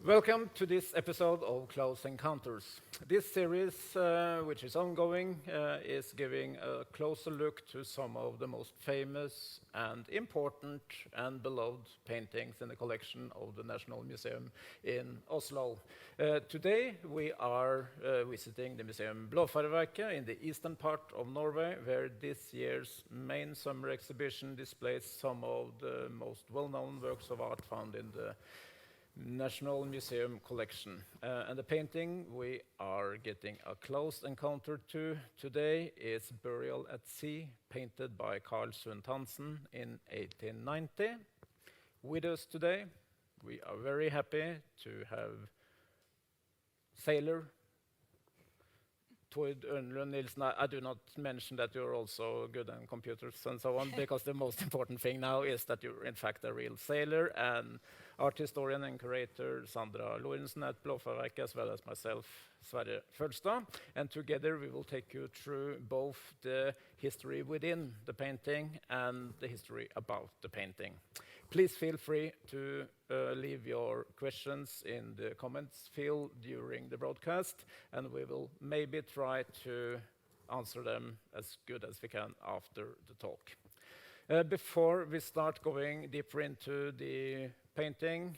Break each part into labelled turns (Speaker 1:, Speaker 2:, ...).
Speaker 1: Welcome to this episode of Close Encounters. This series, which is ongoing, is giving a closer look to some of the most famous and important and beloved paintings in the collection of the National Museum in Oslo. Today we are visiting the Museum Blåfarverket in the eastern part of Norway, where this year's main summer exhibition displays some of the most well-known works of art found in the National Museum collection. And the painting we are getting a close encounter to today is Burial at Sea, painted by Carl Sundt Hansen in 1890. With us today, we are very happy to have sailor Tord Ørnlund Nilsen. I do not mention that you're also good on computers and so on, because the most important thing now is that you're in fact a real sailor, and art historian and curator Sandra Lorentzen at Blåfarverket, as well as myself, Sverre Følstad. And together we will take you through both the history within the painting and the history about the painting. Please feel free to leave your questions in the comments field during the broadcast, and we will maybe try to answer them as good as we can after the talk. Before we start going deeper into the painting,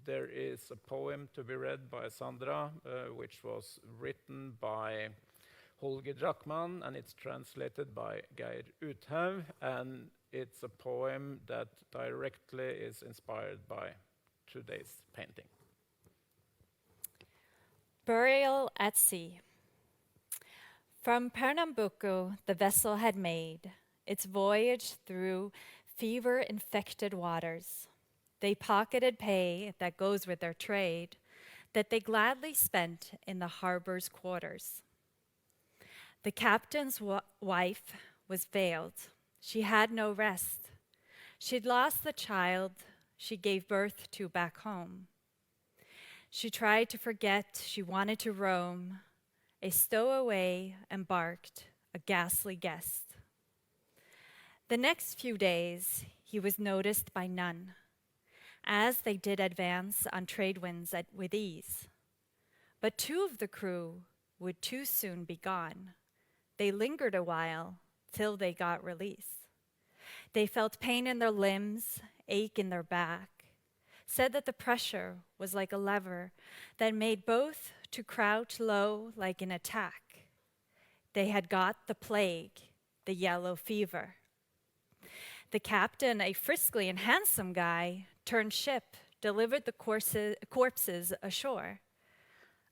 Speaker 1: there is a poem to be read by Sandra, which was written by Holger Drachmann, and it's translated by Geir Uthaug, and it's a poem that directly is inspired by today's painting.
Speaker 2: Burial at Sea. From Pernambuco, the vessel had made its voyage through fever-infected waters. They pocketed pay that goes with their trade, that they gladly spent in the harbor's quarters. The captain's wife was veiled. She had no rest. She'd lost the child she gave birth to back home. She tried to forget, she wanted to roam. A stowaway embarked, a ghastly guest. The next few days, he was noticed by none, as they did advance on trade winds with ease. But two of the crew would too soon be gone. They lingered a while till they got release. They felt pain in their limbs, ache in their back, said that the pressure was like a lever that made both to crouch low like an attack. They had got the plague, the yellow fever. The captain, a friskly and handsome guy, turned ship, delivered the corpses ashore.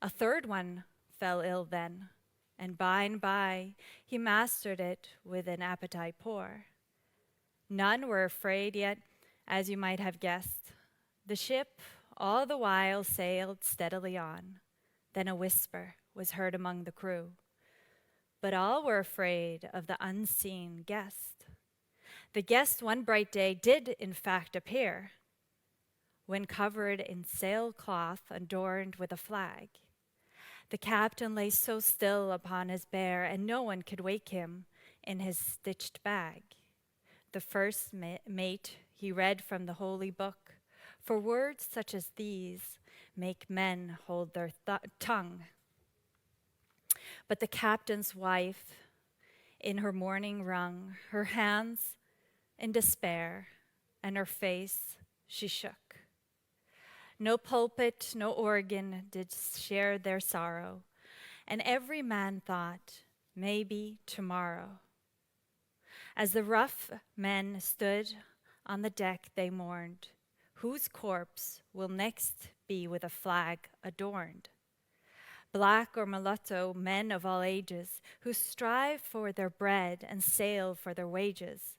Speaker 2: A third one fell ill then, and by he mastered it with an appetite poor. None were afraid yet, as you might have guessed. The ship all the while sailed steadily on. Then a whisper was heard among the crew. But all were afraid of the unseen guest. The guest one bright day did in fact appear, when covered in sailcloth adorned with a flag. The captain lay so still upon his bier, and no one could wake him in his stitched bag. The first mate he read from the holy book, for words such as these make men hold their tongue. But the captain's wife in her mourning wrung her hands in despair, and her face she shook. No pulpit, no organ did share their sorrow, and every man thought, maybe tomorrow. As the rough men stood on the deck, they mourned, whose corpse will next be with a flag adorned? Black or mulatto, men of all ages, who strive for their bread and sail for their wages.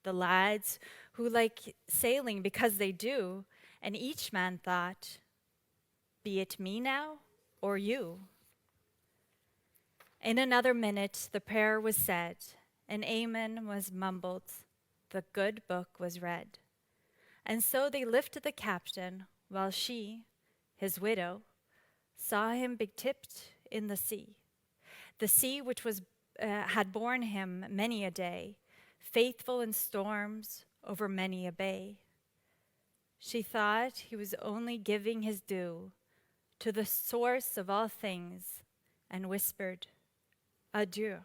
Speaker 2: The lads who like sailing because they do, and each man thought, be it me now or you? In another minute, the prayer was said, and amen was mumbled. The good book was read. And so they lifted the captain, while she, his widow, saw him betipped in the sea which had borne him many a day, faithful in storms over many a bay. she thought he was only giving his due to the source of all things and whispered, "Adieu."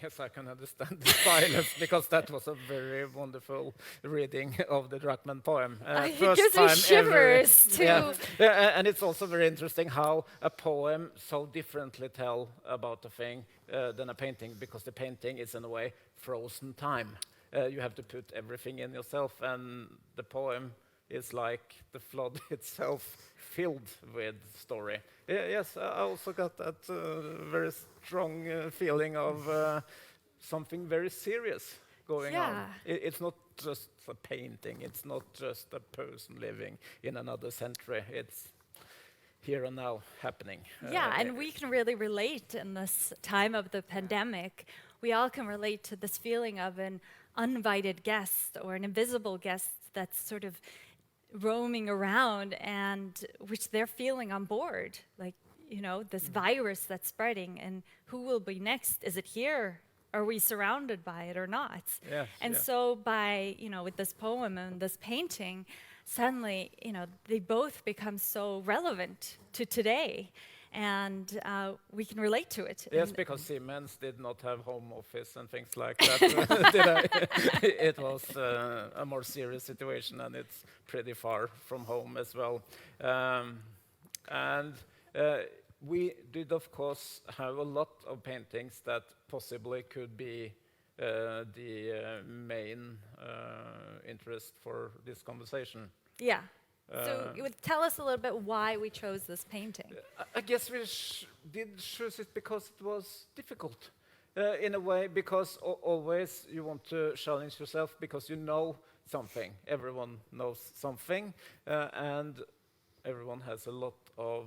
Speaker 1: Yes, I can understand the silence because that was a very wonderful reading of the Druckmann poem.
Speaker 2: It
Speaker 1: First
Speaker 2: gives me
Speaker 1: time
Speaker 2: shivers too.
Speaker 1: And it's also very interesting how a poem so differently tell about a thing than a painting, because the painting is in a way frozen time. You have to put everything in yourself, and the poem is like the flood itself, filled with story. Yes, I also got that very strong feeling of something very serious going on.
Speaker 2: Yeah.
Speaker 1: It's not just a painting, it's not just a person living in another century, it's here and now happening.
Speaker 2: Yeah, and we can really relate in this time of the pandemic. We all can relate to this feeling of an uninvited guest or an invisible guest that's sort of roaming around, and which they're feeling on board, like, you know, this virus that's spreading, and who will be next? Is it here? Are we surrounded by it or not?
Speaker 1: Yes,
Speaker 2: And
Speaker 1: yeah.
Speaker 2: so by, you know, with this poem and this painting, suddenly, you know, they both become so relevant to today, and we can relate to it.
Speaker 1: Yes,
Speaker 2: And
Speaker 1: because Siemens did not have home office and things like that. Did I? It was a more serious situation, and it's pretty far from home as well. And we did, of course, have a lot of paintings that possibly could be the main interest for this conversation.
Speaker 2: yeah. So you would tell us a little bit why we chose this painting.
Speaker 1: I guess we did choose it because it was difficult, in a way, because always you want to challenge yourself because you know something. Everyone knows something, and everyone has a lot of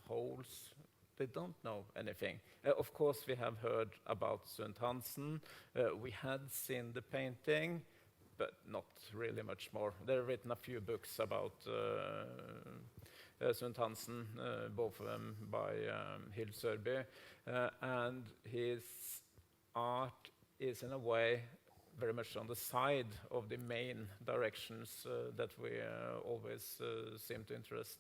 Speaker 1: holes. They don't know anything. Of course, we have heard about Sundt Hansen. We had seen the painting, but not really much more. There are written a few books about Sundt Hansen, both of them by Hild Sørby, and his art is in a way very much on the side of the main directions that we always seem to interest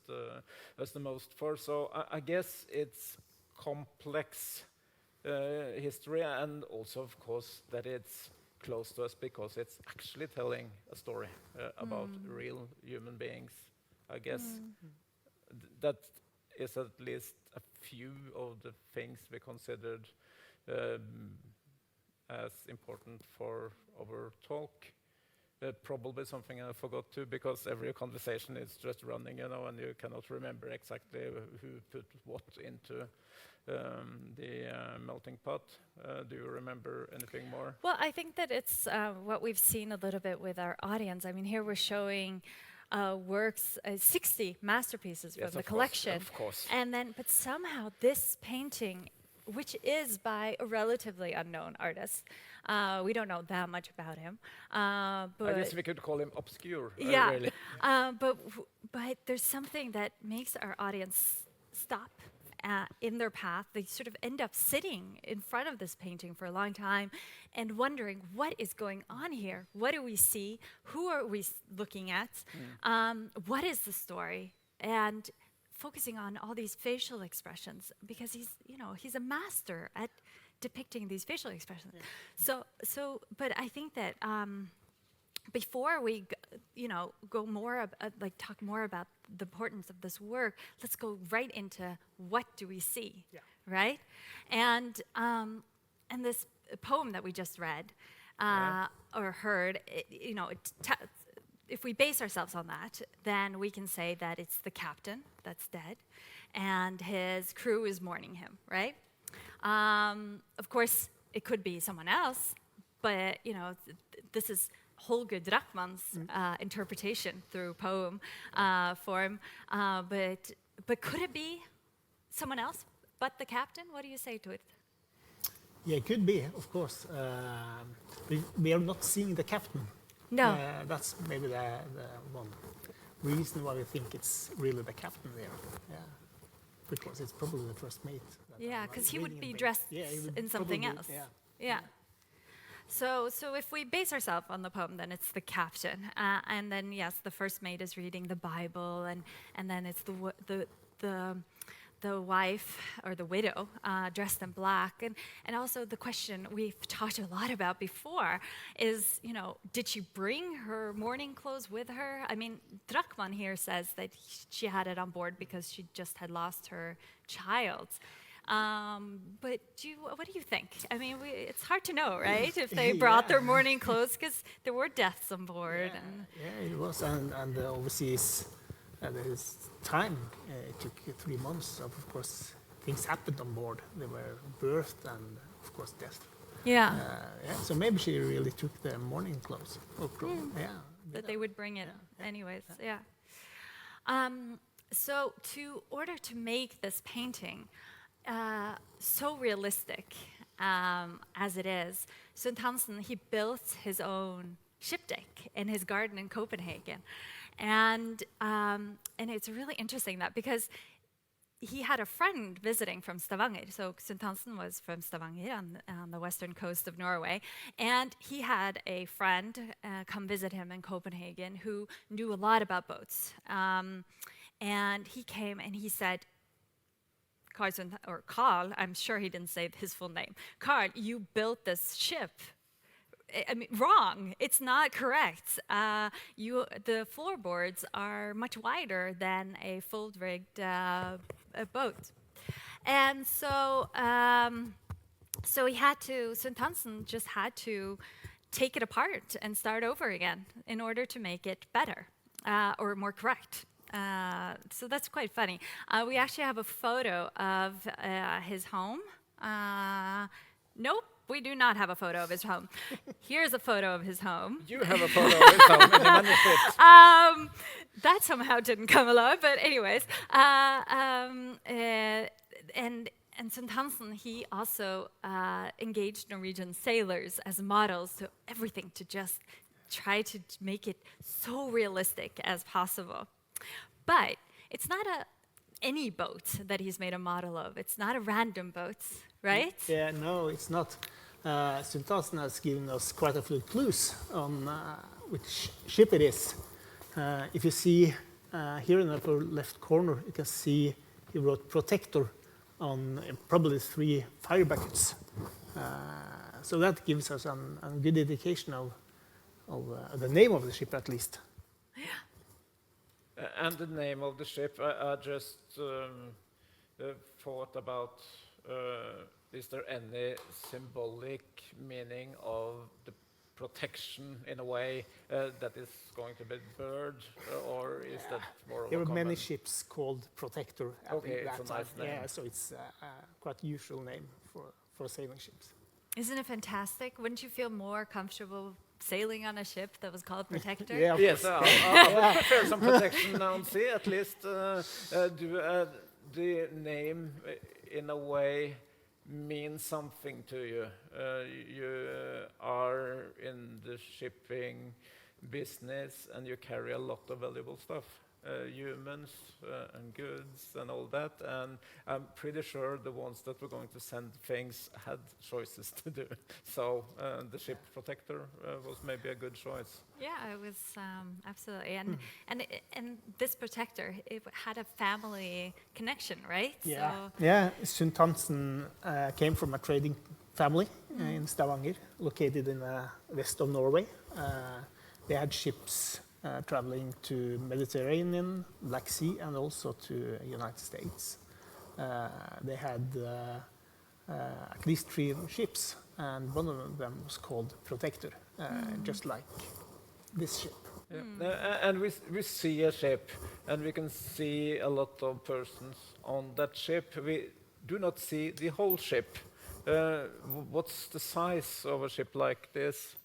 Speaker 1: us the most for. So I guess it's complex history, and also, of course, that it's close to us because it's actually telling a story about real human beings. I guess that is at least a few of the things we considered as important for our talk. Probably something I forgot too, because every conversation is just running, you know, and you cannot remember exactly who put what into the melting pot. Do you remember anything more?
Speaker 2: Well, I think that it's what we've seen a little bit with our audience. I mean, here we're showing works, 60 masterpieces
Speaker 1: Yes,
Speaker 2: from the
Speaker 1: of course,
Speaker 2: collection.
Speaker 1: of course.
Speaker 2: And then, but somehow this painting, which is by a relatively unknown artist, we don't know that much about him. But
Speaker 1: I guess we could call him obscure,
Speaker 2: yeah,
Speaker 1: really.
Speaker 2: but there's something that makes our audience stop in their path. They sort of end up sitting in front of this painting for a long time and wondering, what is going on here? What do we see? Who are we looking at? What is the story? And focusing on all these facial expressions, because he's a master at depicting these facial expressions. Yeah. But I think that before we, go more, talk more about the importance of this work, let's go right into what do we see, right? And this poem that we just read or heard, if we base ourselves on that, then we can say that it's the captain that's dead, and his crew is mourning him, right? Of course, it could be someone else, but this is Holger Drachmann's interpretation through poem form. But could it be someone else but the captain? What do you say to it?
Speaker 3: Yeah, it could be, of course. We are not seeing the captain.
Speaker 2: No.
Speaker 3: That's maybe the one reason why we think it's really the captain there. Yeah, because it's probably the first mate.
Speaker 2: Yeah, because he would be dressed in something else.
Speaker 3: Yeah.
Speaker 2: Yeah. So if we base ourselves on the poem, then it's the captain, and then yes, the first mate is reading the Bible, and then it's the wife or the widow dressed in black, and also the question we've talked a lot about before is, did she bring her mourning clothes with her? I mean, Drachmann here says that she had it on board because she just had lost her child. But what do you think? I mean, it's hard to know, right? If they brought their mourning clothes, because there were deaths on board.
Speaker 3: Yeah, it was, and the overseas, there's time. It took 3 months. Of course, things happened on board. They were birthed and, of course, death.
Speaker 2: Yeah.
Speaker 3: So maybe she really took their mourning clothes.
Speaker 2: That they would bring it anyways. Yeah. So to order to make this painting so realistic as it is, Sund Hansen, he built his own ship deck in his garden in Copenhagen. And it's really interesting that because he had a friend visiting from Stavanger. So Sund Hansen was from Stavanger on the western coast of Norway. And he had a friend come visit him in Copenhagen who knew a lot about boats. And he came and he said, Carl, I'm sure he didn't say his full name. Carl, you built this ship. I mean, wrong. It's not correct. The floorboards are much wider than a full-rigged boat, and so Sund Hansen just had to take it apart and start over again in order to make it better or more correct. So that's quite funny. We actually have a photo of his home. Nope. We do not have a photo of his home. Here's a photo of his home.
Speaker 1: You have a photo of his home in the manuscript.
Speaker 2: That somehow didn't come along, but anyways. And Sund Hansen, he also engaged Norwegian sailors as models, so everything to just try to make it so realistic as possible. But it's not any boat that he's made a model of. It's not a random boat, right?
Speaker 3: Yeah, no, it's not. Sund Hansen has given us quite a few clues on which ship it is. If you see here in the upper left corner, you can see he wrote Protector on probably 3 fire buckets. So that gives us a good indication of the name of the ship, at least.
Speaker 1: And the name of the ship, I just thought about, is there any symbolic meaning of the protection in a way that is going to be bird, or is that more of
Speaker 3: There
Speaker 1: a
Speaker 3: are
Speaker 1: common?
Speaker 3: many ships called Protector.
Speaker 1: Okay,
Speaker 3: that
Speaker 1: it's a nice
Speaker 3: time.
Speaker 1: name.
Speaker 3: Yeah, so it's a quite usual name for sailing ships.
Speaker 2: Isn't it fantastic? Wouldn't you feel more comfortable sailing on a ship that was called Protector?
Speaker 3: Yeah, of
Speaker 1: Yes,
Speaker 3: course.
Speaker 1: I would prefer some protection on sea, at least. Do the name, in a way, mean something to you? You are in the shipping business, and you carry a lot of valuable stuff, humans and goods and all that. And I'm pretty sure the ones that were going to send things had choices to do. So the ship Protector was maybe a good choice.
Speaker 2: Yeah, it was absolutely, and this Protector, it had a family connection, right?
Speaker 3: Yeah,
Speaker 2: So,
Speaker 3: yeah. Sund Hansen came from a trading family in Stavanger, located in the west of Norway. They had ships traveling to Mediterranean, Black Sea, and also to United States. They had at least 3 ships, and one of them was called Protector, just like this ship.
Speaker 1: Yeah. And we see a ship, and we can see a lot of persons on that ship. We do not see the whole ship. What's the size of a ship like this?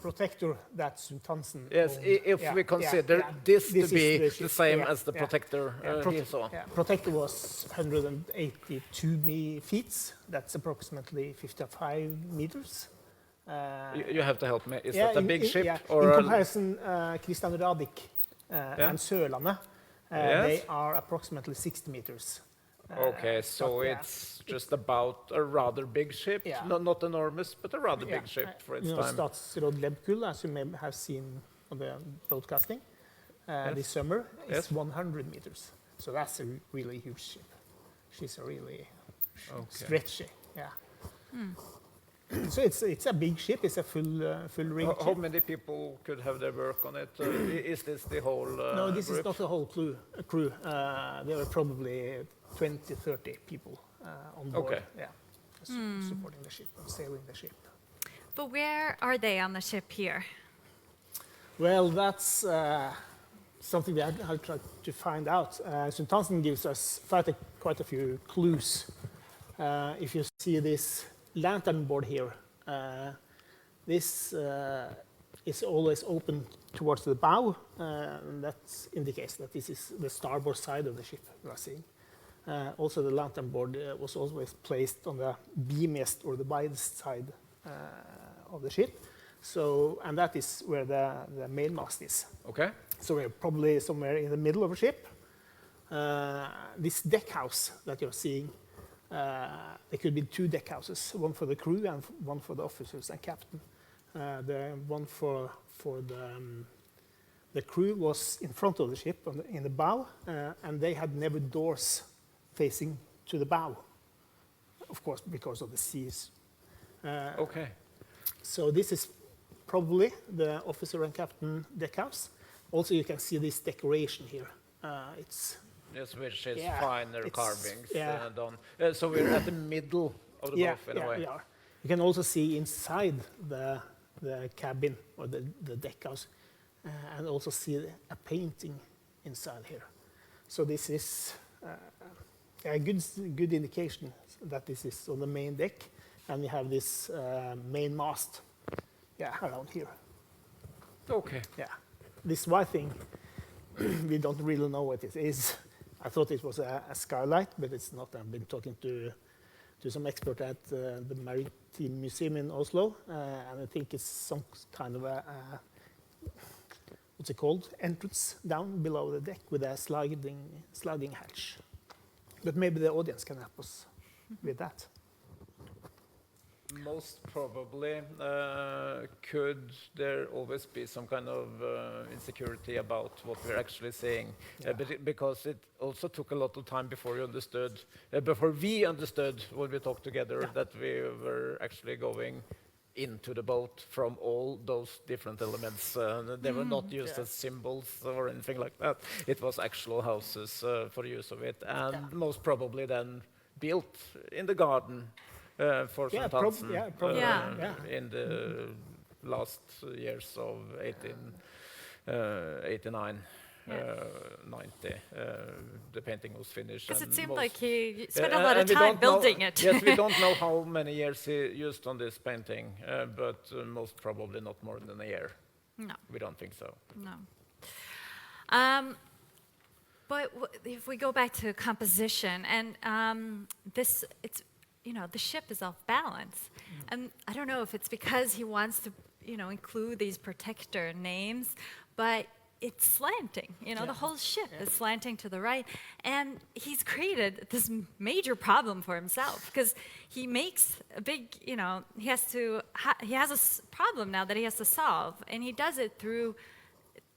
Speaker 3: Protector that Sund Hansen
Speaker 1: Yes,
Speaker 3: owned.
Speaker 1: if we consider this to
Speaker 3: is
Speaker 1: be
Speaker 3: the ship.
Speaker 1: the same
Speaker 3: Yeah,
Speaker 1: as the
Speaker 3: yeah.
Speaker 1: Protector he saw.
Speaker 3: Yeah, Protector was 182 feet. That's approximately 55 meters.
Speaker 1: You have to help me. Is
Speaker 3: Yeah,
Speaker 1: that a big ship?
Speaker 3: Yeah.
Speaker 1: Or
Speaker 3: in
Speaker 1: a-
Speaker 3: comparison, Christian Radich and Sørlandet,
Speaker 1: Yes.
Speaker 3: they are approximately 60 meters.
Speaker 1: Okay, so
Speaker 3: yeah,
Speaker 1: it's just about a rather big ship,
Speaker 3: Yeah.
Speaker 1: not enormous, but a rather
Speaker 3: Yeah,
Speaker 1: big ship for its
Speaker 3: you know,
Speaker 1: time.
Speaker 3: Statsråd Lebkuhl, as you may have seen on the broadcasting
Speaker 1: Yes.
Speaker 3: this summer, is
Speaker 1: Yes.
Speaker 3: 100 meters. So that's a really huge ship. She's a really
Speaker 1: Okay.
Speaker 3: stretchy, yeah. So it's a big ship. It's a full rig
Speaker 1: How
Speaker 3: ship.
Speaker 1: many people could have their work on it? Is this the whole
Speaker 3: No, this
Speaker 1: group?
Speaker 3: is not the whole crew. There were probably 20, 30 people on board.
Speaker 1: Okay.
Speaker 3: Yeah, supporting the ship and sailing the ship.
Speaker 2: But where are they on the ship here?
Speaker 3: Well, that's something that I'll try to find out. Sultansen gives us quite a few clues. If you see this lantern board here, this is always open towards the bow, and that indicates that this is the starboard side of the ship we are seeing. Also, the lantern board was always placed on the beamiest or the widest side of the ship. So, and that is where the mainmast is.
Speaker 1: Okay.
Speaker 3: So we're probably somewhere in the middle of a ship. This deck house that you're seeing, there could be 2 deck houses, one for the crew and one for the officers and captain. The one for the crew was in front of the ship in the bow, and they had never doors facing to the bow, of course, because of the seas.
Speaker 1: Okay.
Speaker 3: So this is probably the officer and captain deck house. Also, you can see this decoration here. It's
Speaker 1: Yes, which is
Speaker 3: Yeah,
Speaker 1: finer
Speaker 3: it's-
Speaker 1: carvings
Speaker 3: yeah.
Speaker 1: done. So we're at the middle of the boat in a way.
Speaker 3: we are. You can also see inside the cabin or the deck house, and also see a painting inside here. So this is a good indication that this is on the main deck, and we have this main mast, around here.
Speaker 1: Okay.
Speaker 3: Yeah, this white thing, we don't really know what it is. I thought it was a skylight, but it's not. I've been talking to some expert at the Maritime Museum in Oslo, and I think it's some kind of a what's it called? Entrance down below the deck with a sliding hatch. But maybe the audience can help us with that.
Speaker 1: Most probably, could there always be some kind of insecurity about what we're actually seeing? Because it also took a lot of time before we understood when we talked together that we were actually going into the boat from all those different elements. They were not used as symbols or anything like that. It was actual houses for use of it, and most probably then built in the garden. For
Speaker 3: Yeah,
Speaker 1: Sultansen,
Speaker 3: probably.
Speaker 2: Yeah.
Speaker 1: in the last years of 89, 90, the painting was finished.
Speaker 2: Because it
Speaker 1: and
Speaker 2: seemed
Speaker 1: most-
Speaker 2: like he spent a lot
Speaker 1: and
Speaker 2: of
Speaker 1: we
Speaker 2: time
Speaker 1: don't know-
Speaker 2: building it.
Speaker 1: Yes, we don't know how many years he used on this painting, but most probably not more than a year.
Speaker 2: No.
Speaker 1: We don't think so.
Speaker 2: No. But if we go back to composition, and the ship is off balance. And I don't know if it's because he wants to, include these protector names, but it's slanting. The whole ship is slanting to the right. And he's created this major problem for himself because he makes a big, he has a problem now that he has to solve. And he does it through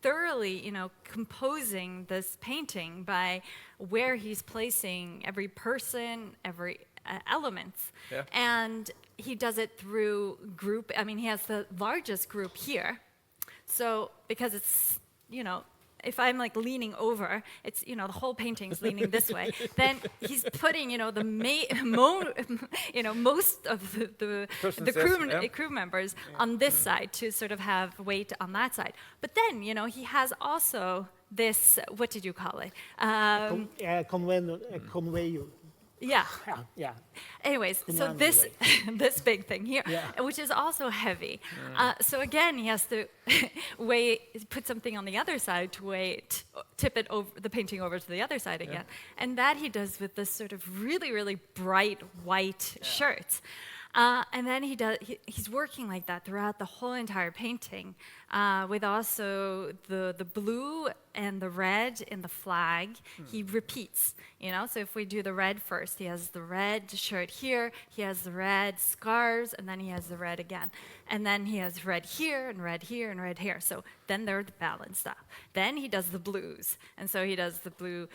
Speaker 2: thoroughly, composing this painting by where he's placing every person, every elements.
Speaker 1: Yeah.
Speaker 2: And he does it through group. I mean, he has the largest group here. So because it's, if I'm like leaning over, it's, the whole painting's leaning this way. Then he's putting, most of the
Speaker 1: Persons,
Speaker 2: crew members on this side to sort of have weight on that side. But then, he has also this, what did you call it?
Speaker 3: Conveyor.
Speaker 2: Yeah.
Speaker 3: Yeah.
Speaker 2: Anyways, so
Speaker 3: Banana
Speaker 2: this this big thing here,
Speaker 3: Yeah.
Speaker 2: which is also heavy. So again, he has to put something on the other side to tip it over the painting over to the other side again, and that he does with this sort of really, really bright white shirts. And then he's working like that throughout the whole entire painting, with also the blue and the red in the flag. He repeats, so if we do the red first, he has the red shirt here, he has the red scarves, and then he has the red again. And then he has red here, and red here, and red here. So then they're balanced up. Then he does the blues. And so he does the blue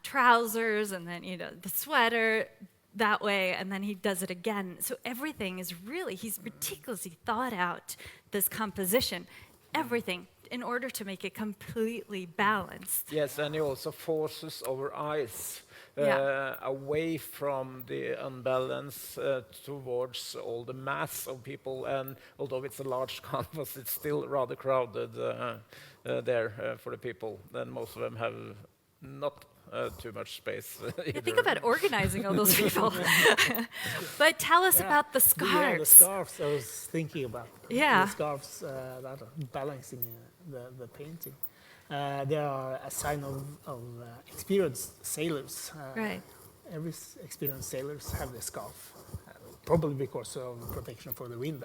Speaker 2: trousers, and then the sweater, that way, and then he does it again. So everything is really, he's meticulously thought out this composition, everything, in order to make it completely balanced.
Speaker 1: Yes, and he also forces our eyes away from the unbalance towards all the mass of people. And although it's a large canvas, it's still rather crowded there for the people. Then most of them have not too much space.
Speaker 2: Yeah, think about organizing all those people. But tell us about the scarves.
Speaker 3: Yeah, the scarves I was thinking about.
Speaker 2: Yeah.
Speaker 3: The scarves that are balancing the painting. They are a sign of experienced sailors.
Speaker 2: Right.
Speaker 3: Every experienced sailors have the scarf, probably because of protection for the wind.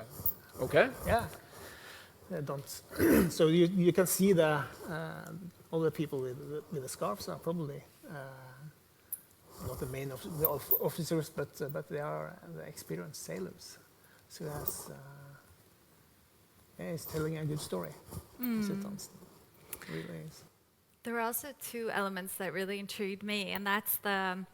Speaker 1: Okay.
Speaker 3: Yeah. They don't. So you can see all the people with the scarves are probably not the main officers, but they are the experienced sailors. So it's telling a good story. Really is.
Speaker 2: There are also two elements that really intrigued me, and that's the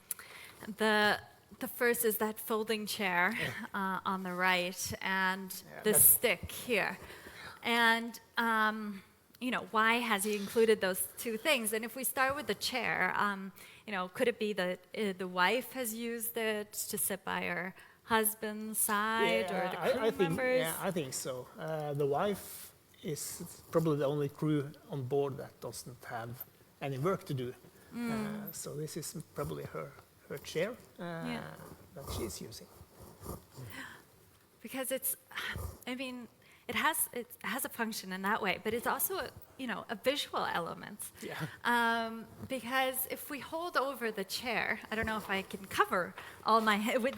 Speaker 2: first is that folding chair on the right, and the stick here. And why has he included those two things? And if we start with the chair, could it be that the wife has used it to sit by her husband's side, or the crew members?
Speaker 3: Yeah, I think so. The wife is probably the only crew on board that doesn't have any work to do. So this is probably her chair that she's using.
Speaker 2: Because it has a function in that way, but it's also a visual element.
Speaker 3: Yeah.
Speaker 2: Because if we hold over the chair, I don't know if I can cover all my head with,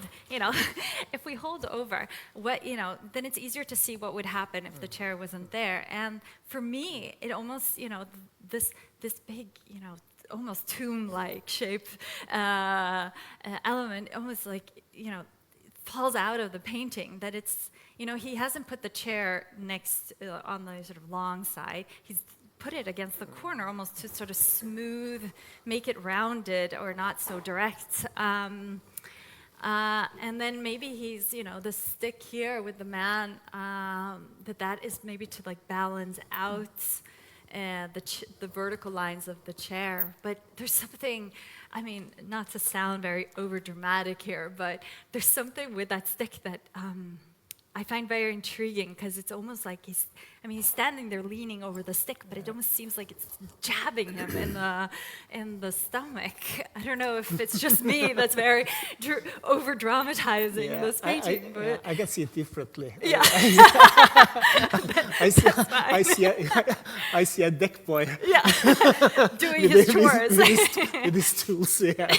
Speaker 2: if we hold over, then it's easier to see what would happen if the chair wasn't there. And for me, it almost, this big, almost tomb-like shape element, almost like, falls out of the painting, that it's, he hasn't put the chair next on the sort of long side. He's put it against the corner almost to sort of smooth, make it rounded or not so direct. And then maybe he's, the stick here with the man, that is maybe to like balance out the vertical lines of the chair. But there's something, not to sound very overdramatic here, but there's something with that stick that I find very intriguing, because it's almost like he's standing there leaning over the stick, but it almost seems like it's jabbing him in the stomach. I don't know if it's just me that's very over dramatizing this painting, but
Speaker 3: I can see it differently.
Speaker 2: Yeah.
Speaker 3: I see a deck boy.
Speaker 2: Yeah, doing his chores.
Speaker 3: With his tools, yeah.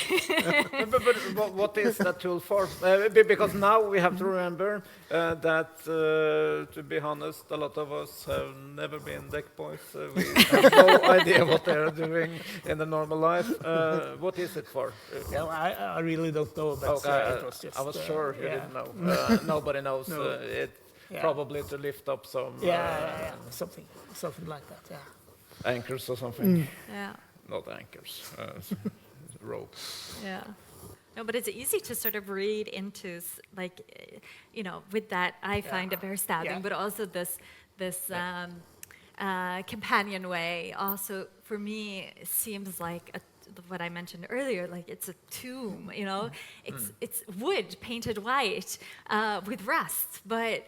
Speaker 1: But what is that tool for? Because now we have to remember that, to be honest, a lot of us have never been deck boys. We have no idea what they're doing in the normal life. What is it for?
Speaker 3: Yeah, I really don't know, but it was just,
Speaker 1: I was sure you didn't know. Nobody knows. It probably to lift up some
Speaker 3: something like that. Yeah.
Speaker 1: Anchors or something.
Speaker 2: Yeah.
Speaker 1: Not anchors. Ropes.
Speaker 2: Yeah. No, but it's easy to sort of read into, like, with that, I find it very stabbing, but also this companionway also, for me, seems like what I mentioned earlier, like it's a tomb, it's wood painted white with rust, but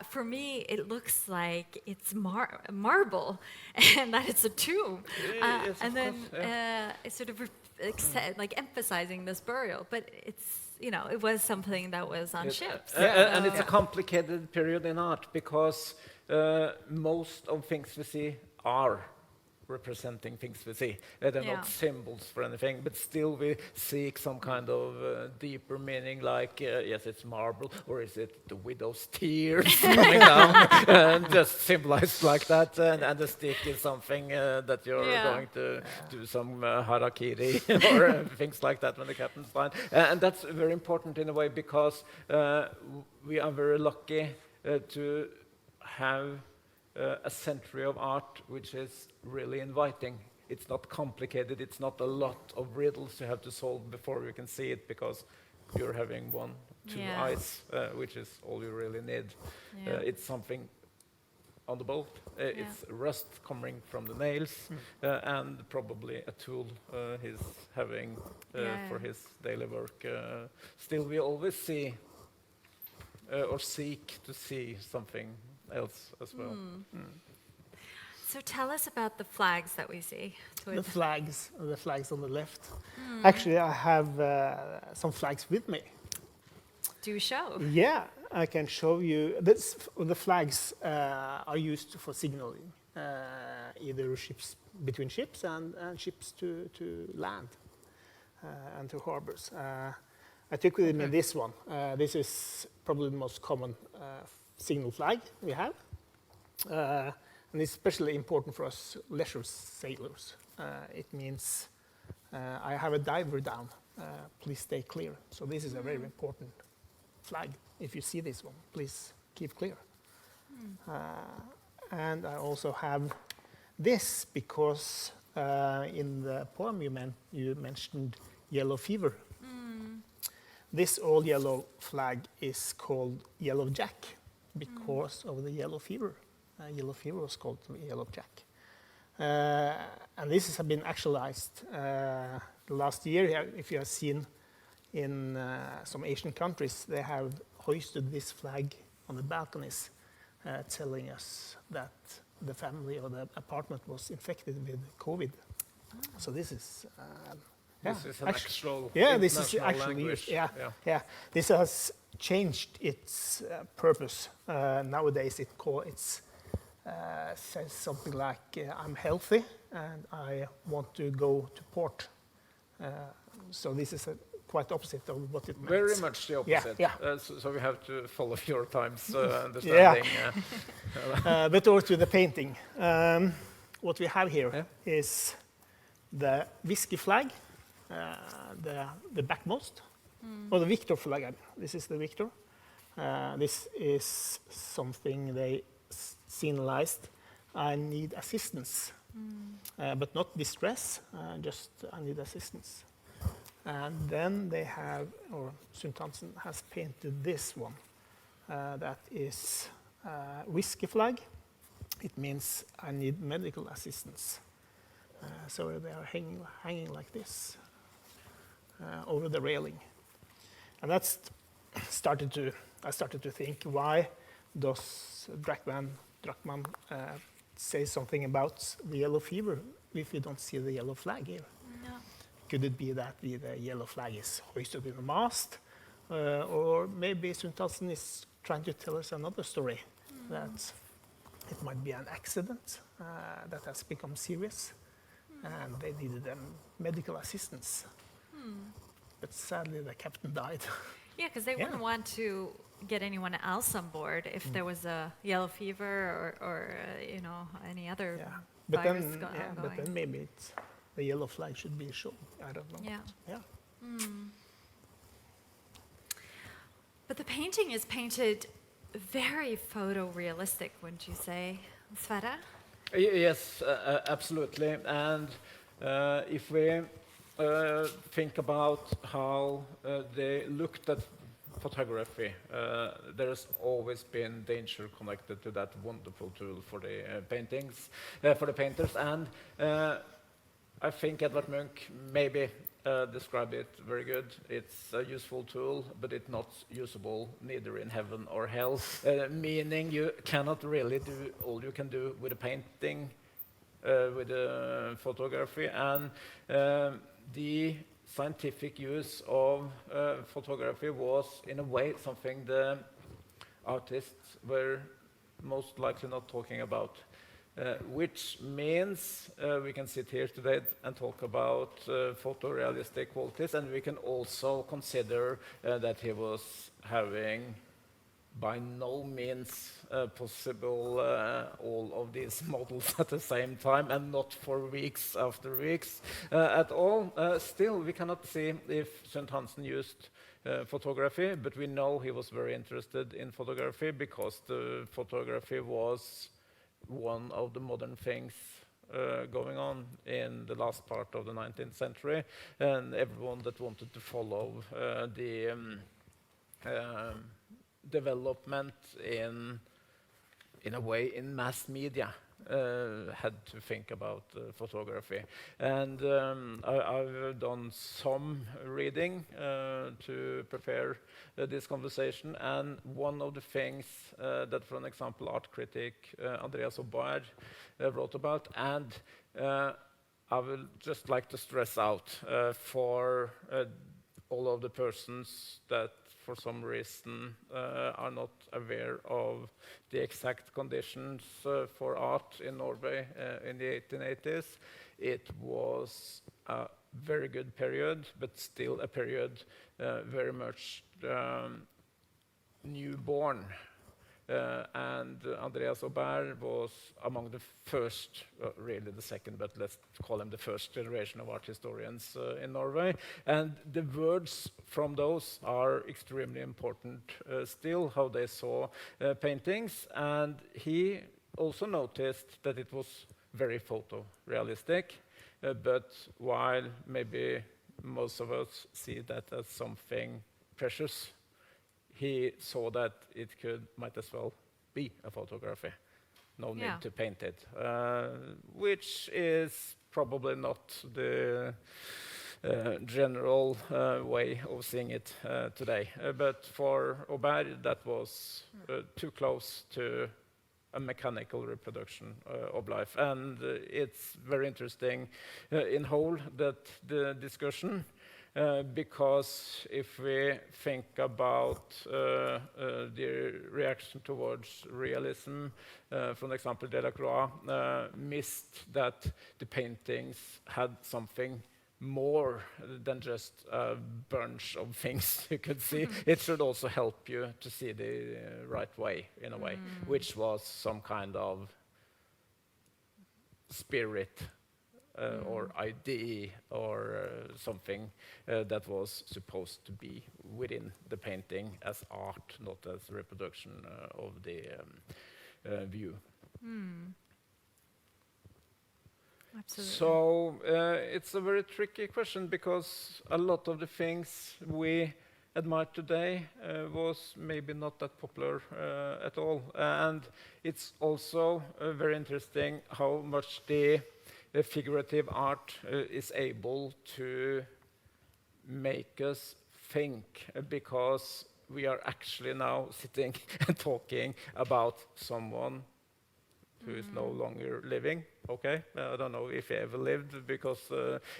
Speaker 2: for me, it looks like it's marble and that it's a tomb.
Speaker 1: Yes,
Speaker 2: and then
Speaker 1: course,
Speaker 2: it's sort of like emphasizing this burial, but it's, it was something that was on ships.
Speaker 1: And it's a complicated period in art, because most of things we see are representing things we see. They're
Speaker 2: Yeah.
Speaker 1: not symbols for anything, but still we seek some kind of deeper meaning, like, yes, it's marble, or is it the widow's tears coming down, and just symbolized like that, and the stick is something that you're
Speaker 2: Yeah.
Speaker 1: going to do some harakiri or things like that when the captain's flying. And that's very important in a way, because we are very lucky to have a century of art which is really inviting. It's not complicated, it's not a lot of riddles you have to solve before you can see it, because you're having one, two
Speaker 2: Yeah.
Speaker 1: eyes, which is all you really need.
Speaker 2: Yeah.
Speaker 1: It's something on the boat. It's rust coming from the nails, and probably a tool he's having
Speaker 2: Yeah.
Speaker 1: for his daily work. Still, we always see or seek to see something else as well.
Speaker 2: So tell us about the flags that we see.
Speaker 3: The flags on the left. Actually, I have some flags with me.
Speaker 2: Do show.
Speaker 3: Yeah, I can show you. The flags are used for signaling, either ships between ships and ships to land and to harbors. I took with me this one. This is probably the most common signal flag we have, and it's especially important for us leisure sailors. It means I have a diver down. Please stay clear. So this is a very important flag. If you see this one, please keep clear. And I also have this because in the poem you mentioned yellow fever. This all yellow flag is called Yellow Jack because of the yellow fever. Yellow fever was called Yellow Jack. And this has been actualized last year. If you have seen in some Asian countries, they have hoisted this flag on the balconies, telling us that the family or the apartment was infected with COVID. So this is
Speaker 1: This is an actual
Speaker 3: this is
Speaker 1: international
Speaker 3: actually
Speaker 1: language.
Speaker 3: yeah. This has changed its purpose. Nowadays, it says something like, "I'm healthy and I want to go to port." So this is quite opposite of what it meant.
Speaker 1: Very much the opposite.
Speaker 3: Yeah.
Speaker 1: So we have to follow your times understanding.
Speaker 3: But over to the painting. What we have here is the whiskey flag, the backmost, or the Victor flag. This is the Victor. This is something they signalized. I need assistance, but not distress. Just I need assistance. And then they have, or Sundthansen has painted this one. That is whiskey flag. It means I need medical assistance. So they are hanging like this over the railing. And I started to think, why does Drachmann say something about the yellow fever if we don't see the yellow flag here?
Speaker 2: No.
Speaker 3: Could it be that the yellow flag is hoisted in the mast? Or maybe Sundthansen is trying to tell us another story, that it might be an accident that has become serious, and they needed medical assistance. But sadly, the captain died.
Speaker 2: Yeah, because they wouldn't want to get anyone else on board if there was a yellow fever or any other
Speaker 3: But
Speaker 2: virus
Speaker 3: then,
Speaker 2: ongoing.
Speaker 3: but then maybe the yellow flag should be shown. I don't know.
Speaker 2: Yeah.
Speaker 3: Yeah.
Speaker 2: But the painting is painted very photorealistic, wouldn't you say, Sverre?
Speaker 1: Yes, absolutely. And if we think about how they looked at photography, there's always been danger connected to that wonderful tool for the paintings, for the painters. And I think Edvard Munch maybe described it very good. It's a useful tool, but it's not usable neither in heaven or hell, meaning you cannot really do all you can do with a painting, with photography. And the scientific use of photography was, in a way, something the artists were most likely not talking about. which means we can sit here today and talk about photorealistic qualities, and we can also consider that he was having by no means possible all of these models at the same time, and not for weeks after weeks at all. Still, we cannot see if St. Hansen used photography, but we know he was very interested in photography because the photography was one of the modern things going on in the last part of the 19th century, and everyone that wanted to follow the development in a way in mass media had to think about photography. And I've done some reading to prepare this conversation, and one of the things that, for an example, art critic Andreas Aubert wrote about, and I would just like to stress out for all of the persons that for some reason are not aware of the exact conditions for art in Norway in the 1880s. It was a very good period, but still a period very much newborn. And Andreas Aubert was among the first, really the second, but let's call him the first generation of art historians in Norway. And the words from those are extremely important still, how they saw paintings. And he also noticed that it was very photorealistic, but while maybe most of us see that as something precious, he saw that it might as well be a photography. No need to paint it, which is probably not the general way of seeing it today. But for Aubert, that was too close to a mechanical reproduction of life. And it's very interesting in whole that the discussion, because if we think about the reaction towards realism, for example, Delacroix missed that the paintings had something more than just a bunch of things you could see. It should also help you to see the right way, in a way, which was some kind of spirit or idea or something that was supposed to be within the painting as art, not as reproduction of the view.
Speaker 2: Absolutely.
Speaker 1: So it's a very tricky question, because a lot of the things we admire today was maybe not that popular at all. And it's also very interesting how much the figurative art is able to make us think, because we are actually now sitting and talking about someone who is no longer living. Okay, I don't know if he ever lived, because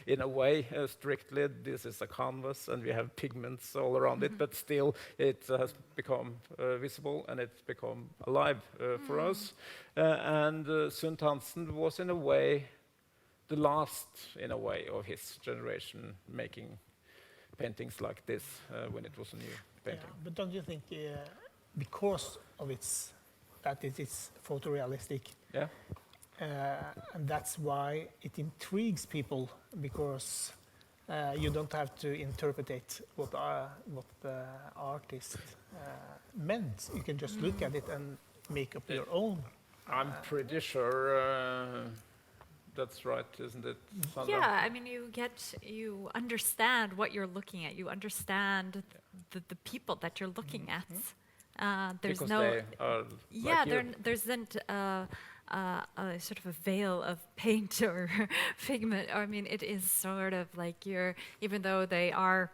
Speaker 1: in a way, strictly, this is a canvas and we have pigments all around it, but still it has become visible and it's become alive for us. And Sund Hansen was in a way the last, in a way, of his generation making paintings like this when it was a new painting.
Speaker 3: Yeah, but don't you think because of that it is photorealistic,
Speaker 1: Yeah.
Speaker 3: and that's why it intrigues people, because you don't have to interpret what the artist meant. You can just look at it and make up your own.
Speaker 1: I'm pretty sure that's right, isn't it, Sandra?
Speaker 2: Yeah, I mean, you understand what you're looking at. You understand the people that you're looking at. There's
Speaker 1: Because
Speaker 2: no,
Speaker 1: they are
Speaker 2: yeah,
Speaker 1: like you.
Speaker 2: there isn't a sort of a veil of paint or pigment. I mean, it is sort of like even though they are,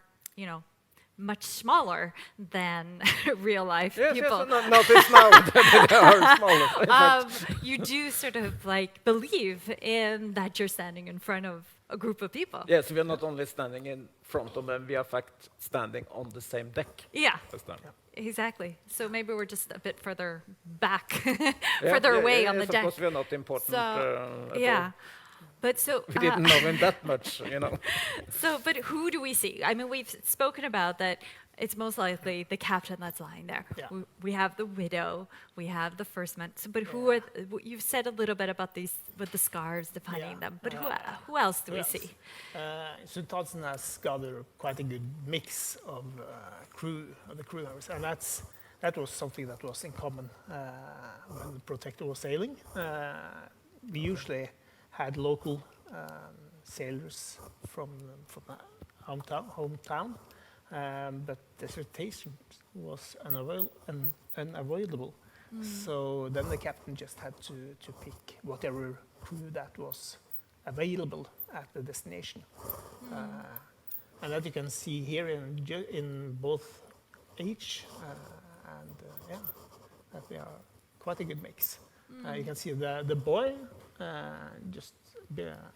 Speaker 2: much smaller than real life people.
Speaker 1: Yes, notice now that they are smaller.
Speaker 2: You do sort of like believe in that you're standing in front of a group of people.
Speaker 1: Yes, we are not only standing in front of them, we are in fact standing on the same deck
Speaker 2: Yeah,
Speaker 1: as them.
Speaker 2: exactly. So maybe we're just a bit further back,
Speaker 1: Yeah,
Speaker 2: further
Speaker 1: yeah,
Speaker 2: away
Speaker 1: yeah,
Speaker 2: on the
Speaker 1: yes,
Speaker 2: deck.
Speaker 1: Of course, we are not important
Speaker 2: So,
Speaker 1: at
Speaker 2: yeah.
Speaker 1: all.
Speaker 2: But so,
Speaker 1: We didn't know him that much, you know.
Speaker 2: so, but who do we see? I mean, we've spoken about that. It's most likely the captain that's lying there.
Speaker 3: Yeah.
Speaker 2: We have the widow. We have the first man. So, but who are? You've said a little bit about these with the scars defining
Speaker 3: Yeah.
Speaker 2: them. But who else do we
Speaker 3: Yes.
Speaker 2: see?
Speaker 3: Sultansen has gathered quite a good mix of the crew members, and that was something that was in common when the Protector was sailing. We usually had local sailors from hometown, but desertation was unavoidable. So then the captain just had to pick whatever crew that was available at the destination. And that you can see here in both age that they are quite a good mix. You can see the boy just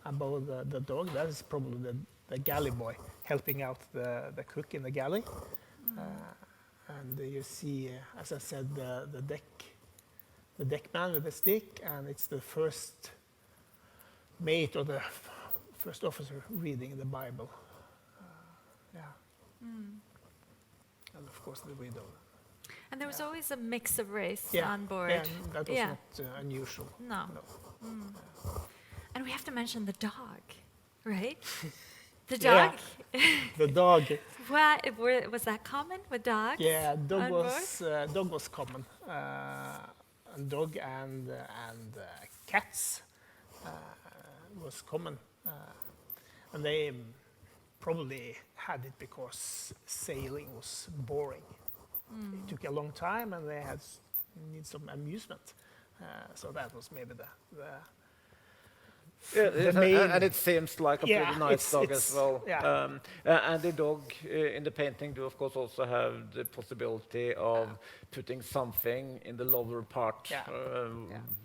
Speaker 3: above the dog. That is probably the galley boy helping out the cook in the galley. And you see, as I said, the deck man with the stick, and it's the first mate or the first officer reading the Bible. And of course the widow.
Speaker 2: And there was always a mix of race
Speaker 3: Yeah,
Speaker 2: on board.
Speaker 3: yeah, that was
Speaker 2: Yeah.
Speaker 3: not unusual.
Speaker 2: No. And we have to mention the dog, right? The
Speaker 3: Yeah.
Speaker 2: dog.
Speaker 3: The dog,
Speaker 2: Was that common with dogs?
Speaker 3: yeah, dog
Speaker 2: on
Speaker 3: was common. And dog and cats was common, and they probably had it because sailing was boring. It took a long time, and they need some amusement. So that was maybe the
Speaker 1: And it seems like a
Speaker 3: Yeah,
Speaker 1: pretty nice dog as
Speaker 3: it's-
Speaker 1: well.
Speaker 3: yeah.
Speaker 1: And the dog in the painting do, of course, also have the possibility of putting something in the lower part,
Speaker 3: Yeah.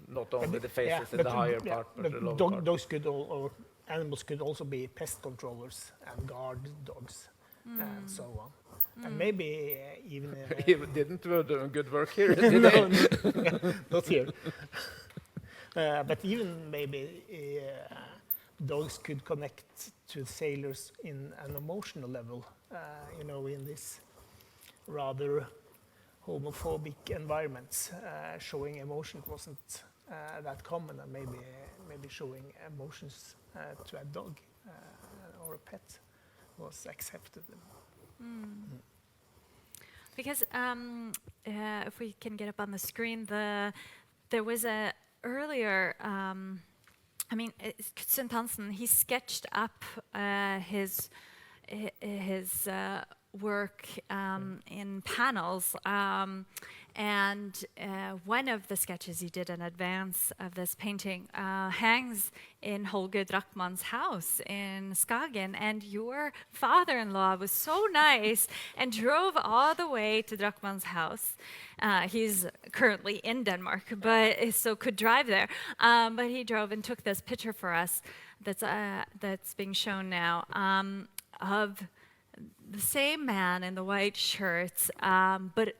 Speaker 1: not only the faces
Speaker 3: yeah,
Speaker 1: in
Speaker 3: but
Speaker 1: the higher
Speaker 3: yeah,
Speaker 1: part, but
Speaker 3: but
Speaker 1: the lower part.
Speaker 3: dogs could or animals could also be pest controllers and guard dogs and so on. And maybe even
Speaker 1: He didn't do good work here, did they?
Speaker 3: not here. But even maybe dogs could connect to sailors in an emotional level, in this rather homophobic environments. Showing emotion wasn't that common, and maybe showing emotions to a dog or a pet was accepted.
Speaker 2: Because if we can get up on the screen, there was a earlier. Sultansen, he sketched up his work in panels. And one of the sketches he did in advance of this painting hangs in Holger Drachmann's house in Skagen. And your father-in-law was so nice and drove all the way to Drachmann's house. He's currently in Denmark, but so could drive there. But he drove and took this picture for us that's being shown now of the same man in the white shirts, but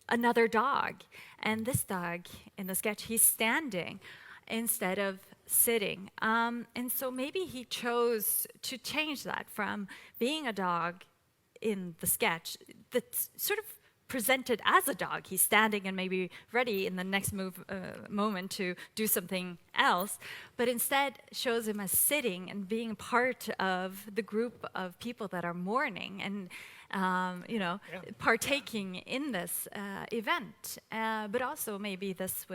Speaker 2: another dog. And this dog in the sketch, he's standing instead of sitting. And so maybe he chose to change that from being a dog in the sketch that's sort of presented as a dog. He's standing and maybe ready in the next moment to do something else, but instead shows him as sitting and being part of the group of people that are mourning and partaking in this event. But also maybe this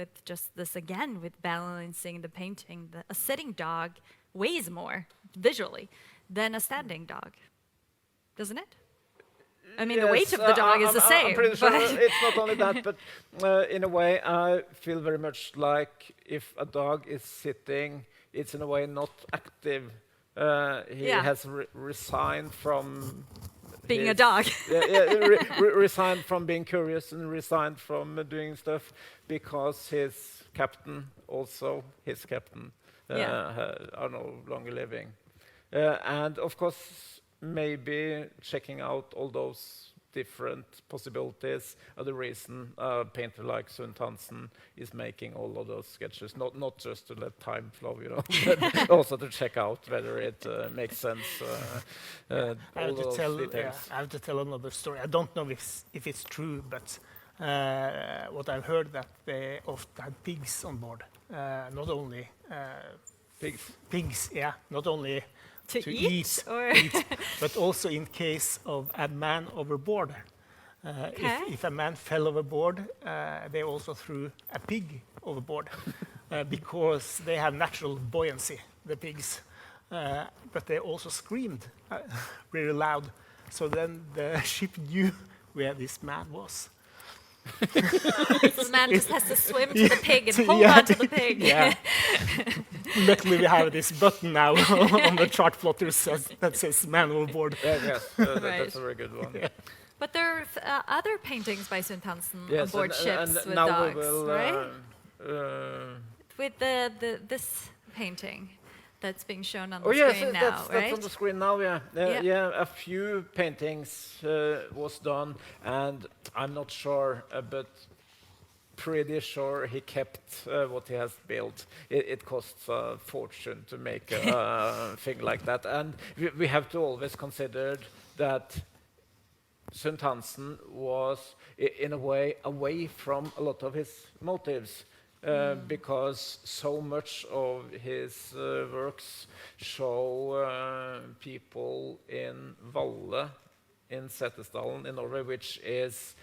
Speaker 2: again with balancing the painting. A sitting dog weighs more visually than a standing dog, doesn't it? I mean, the weight of the dog is the same.
Speaker 1: I'm pretty sure
Speaker 2: but
Speaker 1: it's not only that, but in a way, I feel very much like if a dog is sitting, it's in a way not active. He
Speaker 2: Yeah.
Speaker 1: has resigned from
Speaker 2: being a dog.
Speaker 1: resigned from being curious and resigned from doing stuff because his captain, are no longer living. And of course, maybe checking out all those different possibilities are the reason a painter like Sund Hansen is making all of those sketches, not just to let time flow, you know, but also to check out whether it makes sense.
Speaker 3: I
Speaker 1: All
Speaker 3: have to
Speaker 1: those
Speaker 3: tell.
Speaker 1: details.
Speaker 3: I have to tell another story. I don't know if it's true, but what I've heard that they often had pigs on board. Not only
Speaker 1: Pigs.
Speaker 3: pigs, yeah, not only
Speaker 2: To
Speaker 3: to
Speaker 2: eat, or
Speaker 3: but also in case of a man overboard.
Speaker 2: Okay.
Speaker 3: If a man fell overboard, they also threw a pig overboard because they have natural buoyancy, the pigs. But they also screamed really loud. So then the ship knew where this man was.
Speaker 2: so the man just has to swim to the pig and hold
Speaker 3: Yeah.
Speaker 2: on to the pig.
Speaker 3: Yeah. Luckily, we have this button now on the chart plotter that says man overboard.
Speaker 1: Yes,
Speaker 2: Right.
Speaker 1: that's a very good one.
Speaker 2: But there are other paintings by Sund Hansen on
Speaker 1: Yes,
Speaker 2: board ships
Speaker 1: and
Speaker 2: with
Speaker 1: now
Speaker 2: dogs,
Speaker 1: we will,
Speaker 2: right? With this painting that's being shown on the
Speaker 1: oh yes,
Speaker 2: screen now,
Speaker 1: that's
Speaker 2: right?
Speaker 1: on the screen now. Yeah,
Speaker 2: Yeah.
Speaker 1: yeah. A few paintings was done, and I'm not sure, but pretty sure he kept what he has built. It costs a fortune to make a thing like that, and we have to always consider that Sund Hansen was, in a way, away from a lot of his motives. Because so much of his works show people in Valle, in Setesdalen in Norway, which is,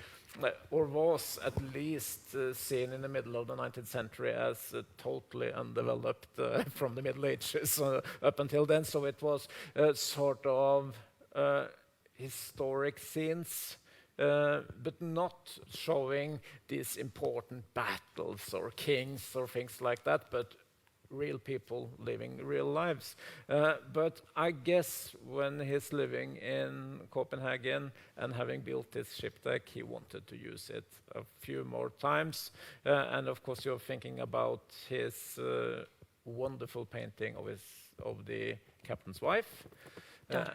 Speaker 1: or was at least seen in the middle of the 19th century as totally undeveloped from the Middle Ages up until then. So it was sort of historic scenes, but not showing these important battles or kings or things like that, but real people living real lives. But I guess when he's living in Copenhagen and having built his ship deck, he wanted to use it a few more times. And of course, you're thinking about his wonderful painting of the captain's wife.
Speaker 2: Daughter.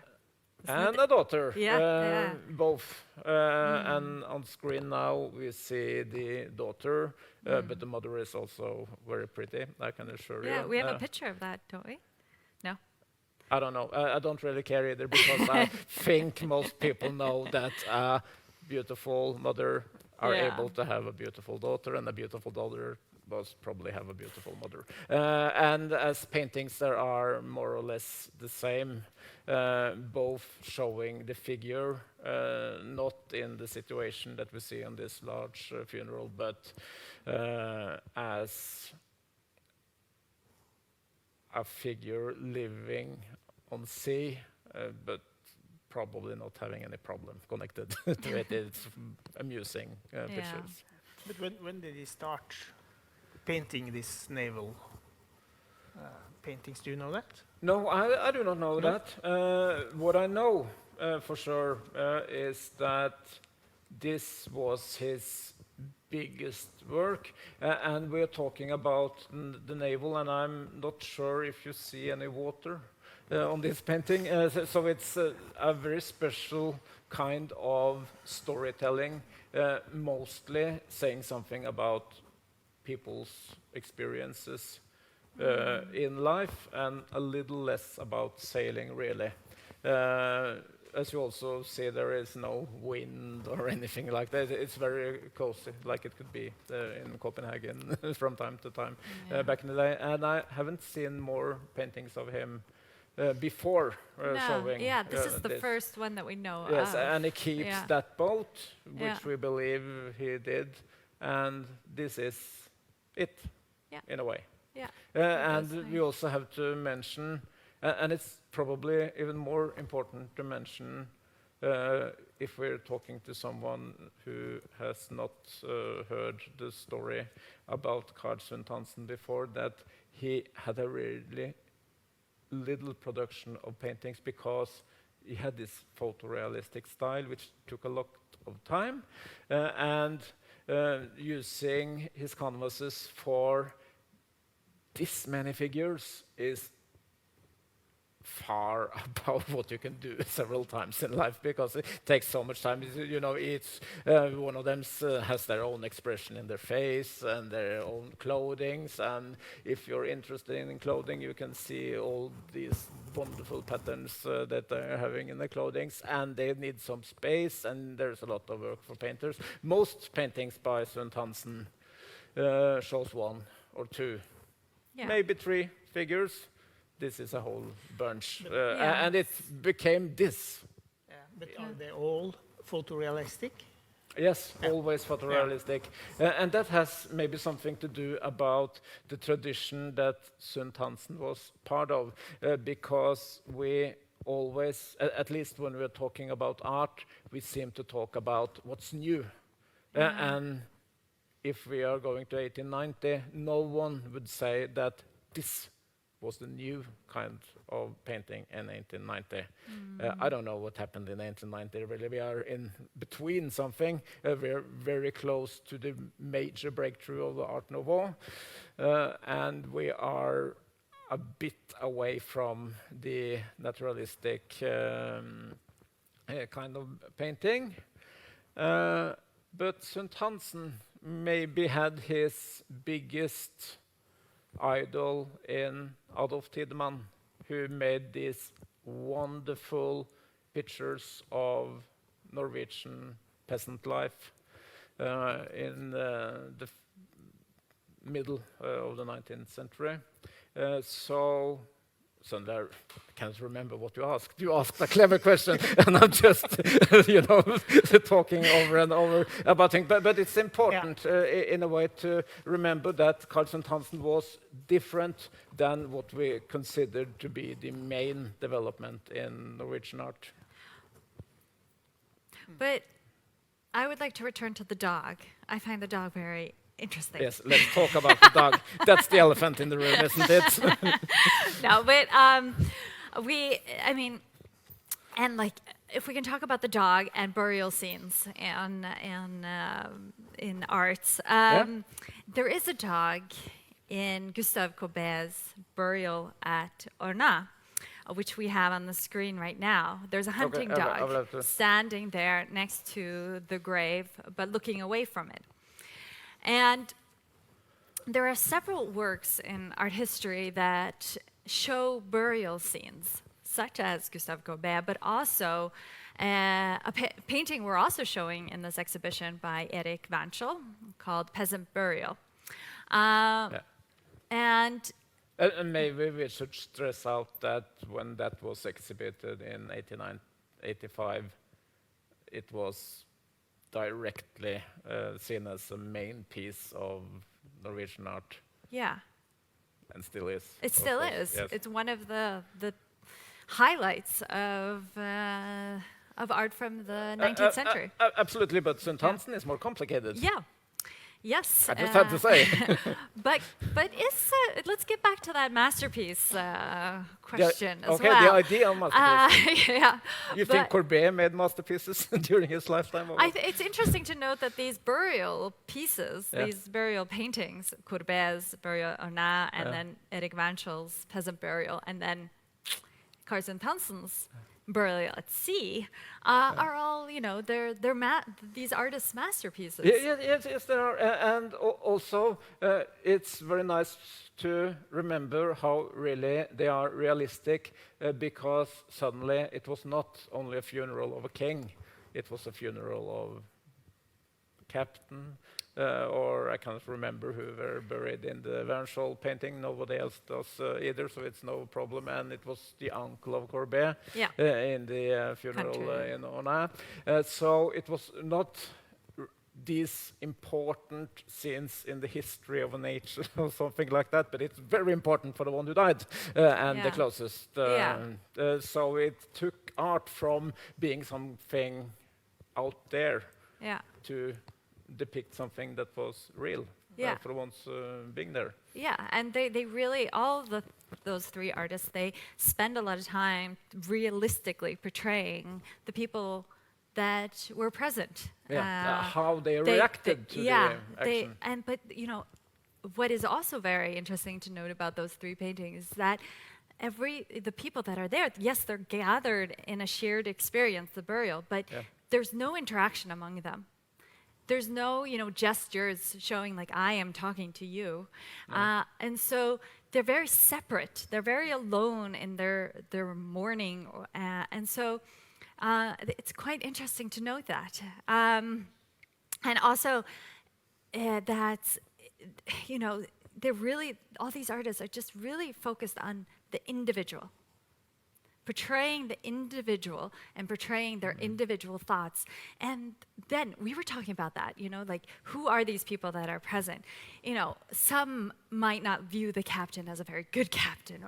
Speaker 1: And a daughter,
Speaker 2: Yeah.
Speaker 1: both. And on screen now we see the daughter, but the mother is also very pretty, I can assure you.
Speaker 2: Yeah, we have a picture of that, don't we? No.
Speaker 1: I don't know. I don't really care either because I think most people know that a beautiful mother are
Speaker 2: Yeah.
Speaker 1: able to have a beautiful daughter, and a beautiful daughter must probably have a beautiful mother. And as paintings, there are more or less the same, both showing the figure, not in the situation that we see on this large funeral, but as a figure living on sea, but probably not having any problem connected to it. It's amusing pictures.
Speaker 3: But when did he start painting this naval paintings? Do you know that?
Speaker 1: No, I do not know
Speaker 3: No?
Speaker 1: that. What I know for sure is that this was his biggest work, and we're talking about the naval, and I'm not sure if you see any water on this painting. So it's a very special kind of storytelling, mostly saying something about people's experiences in life, and a little less about sailing, really. As you also see, there is no wind or anything like that. It's very cozy, like it could be in Copenhagen from time to time back in the day. And I haven't seen more paintings of him before showing.
Speaker 2: Yeah, this is the
Speaker 1: this.
Speaker 2: first one that we know
Speaker 1: Yes,
Speaker 2: of.
Speaker 1: and he keeps
Speaker 2: Yeah.
Speaker 1: that boat, which
Speaker 2: Yeah.
Speaker 1: we believe he did, and this is it,
Speaker 2: Yeah.
Speaker 1: in a way.
Speaker 2: Yeah.
Speaker 1: And
Speaker 2: does
Speaker 1: we also have to mention, and it's probably even more important to mention if we're talking to someone who has not heard the story about Carl Sund Hansen before, that he had a really little production of paintings because he had this photorealistic style which took a lot of time, and using his canvases for this many figures is far above what you can do several times in life, because it takes so much time. You know, each one of them has their own expression in their face and their own clothing. And if you're interested in clothing, you can see all these wonderful patterns that they're having in their clothing. And they need some space, and there's a lot of work for painters. Most paintings by Sundt Hansen shows 1 or 2,
Speaker 2: Yeah.
Speaker 1: maybe 3 figures. This is a whole bunch.
Speaker 2: Yeah.
Speaker 1: And it became this.
Speaker 3: Yeah, but are they all photorealistic?
Speaker 1: Yes, always photorealistic. And that has maybe something to do about the tradition that Sundt Hansen was part of, because we always, at least when we're talking about art, we seem to talk about what's new. And if we are going to 1890, no one would say that this was the new kind of painting in 1890. I don't know what happened in 1890. Really, we are in between something. We're very close to the major breakthrough of the Art Nouveau, and we are a bit away from the naturalistic kind of painting. But Sundt Hansen maybe had his biggest idol in Adolf Tiedemann, who made these wonderful pictures of Norwegian peasant life in the middle of the 19th century. So suddenly I can't remember what you asked. You asked a clever question, and I'm just, talking over and over about things. But it's important in a way to remember that Carl Sundt Hansen was different than what we considered to be the main development in Norwegian art.
Speaker 2: But I would like to return to the dog. I find the dog very interesting.
Speaker 1: Yes, let's talk about the dog. That's the elephant in the room, isn't it?
Speaker 2: No, but and like, if we can talk about the dog and burial scenes and in arts, there is a dog in Gustave Courbet's burial at Ornat, which we have on the screen right now. There's a hunting
Speaker 1: I will
Speaker 2: dog
Speaker 1: have to-
Speaker 2: standing there next to the grave, but looking away from it. And there are several works in art history that show burial scenes, such as Gustave Courbet, but also a painting we're also showing in this exhibition by Erik Wanschel called Peasant Burial. And
Speaker 1: And maybe we should stress out that when that was exhibited in 85, it was directly seen as a main piece of Norwegian art,
Speaker 2: yeah,
Speaker 1: and still is.
Speaker 2: it
Speaker 1: of
Speaker 2: still
Speaker 1: course.
Speaker 2: is.
Speaker 1: Yes.
Speaker 2: It's one of the highlights of art from the 19th century.
Speaker 1: Absolutely, but Sundt Hansen is more complicated.
Speaker 2: Yeah. Yes.
Speaker 1: I just had to say.
Speaker 2: But let's get back to that masterpiece question as
Speaker 1: okay,
Speaker 2: well.
Speaker 1: the idea of masterpiece.
Speaker 2: Yeah.
Speaker 1: You
Speaker 2: but
Speaker 1: think Courbet made masterpieces during his lifetime? Or what?
Speaker 2: it's interesting to note that these burial pieces, these burial paintings, Courbet's Burial Ornat, and then Erik Wanschel's Peasant Burial, and then Carl Sundt Hansen's Burial at Sea, are all, they're these artists' masterpieces.
Speaker 1: Yes, there are. And also, it's very nice to remember how really they are realistic, because suddenly it was not only a funeral of a king, it was a funeral of a captain, or I can't remember who were buried in the Wanschel painting. Nobody else does either, so it's no problem. And it was the uncle of Courbet in the funeral
Speaker 2: Country.
Speaker 1: in Ornat. So it was not these important scenes in the history of nature or something like that, but it's very important for the one who died and the closest. So it took art from being something out there to depict something that was real for the ones being there.
Speaker 2: Yeah, and they really, those three artists, they spend a lot of time realistically portraying the people that were present.
Speaker 1: How they reacted to the action.
Speaker 2: But what is also very interesting to note about those three paintings is that the people that are there, yes, they're gathered in a shared experience, the burial, but
Speaker 1: Yeah.
Speaker 2: there's no interaction among them. There's no, gestures showing like I am talking to you, and so they're very separate. They're very alone in their mourning, and so it's quite interesting to note that, and also that they're really, all these artists are just really focused on the individual, portraying the individual and portraying their individual thoughts. And then we were talking about that, like who are these people that are present? Some might not view the captain as a very good captain,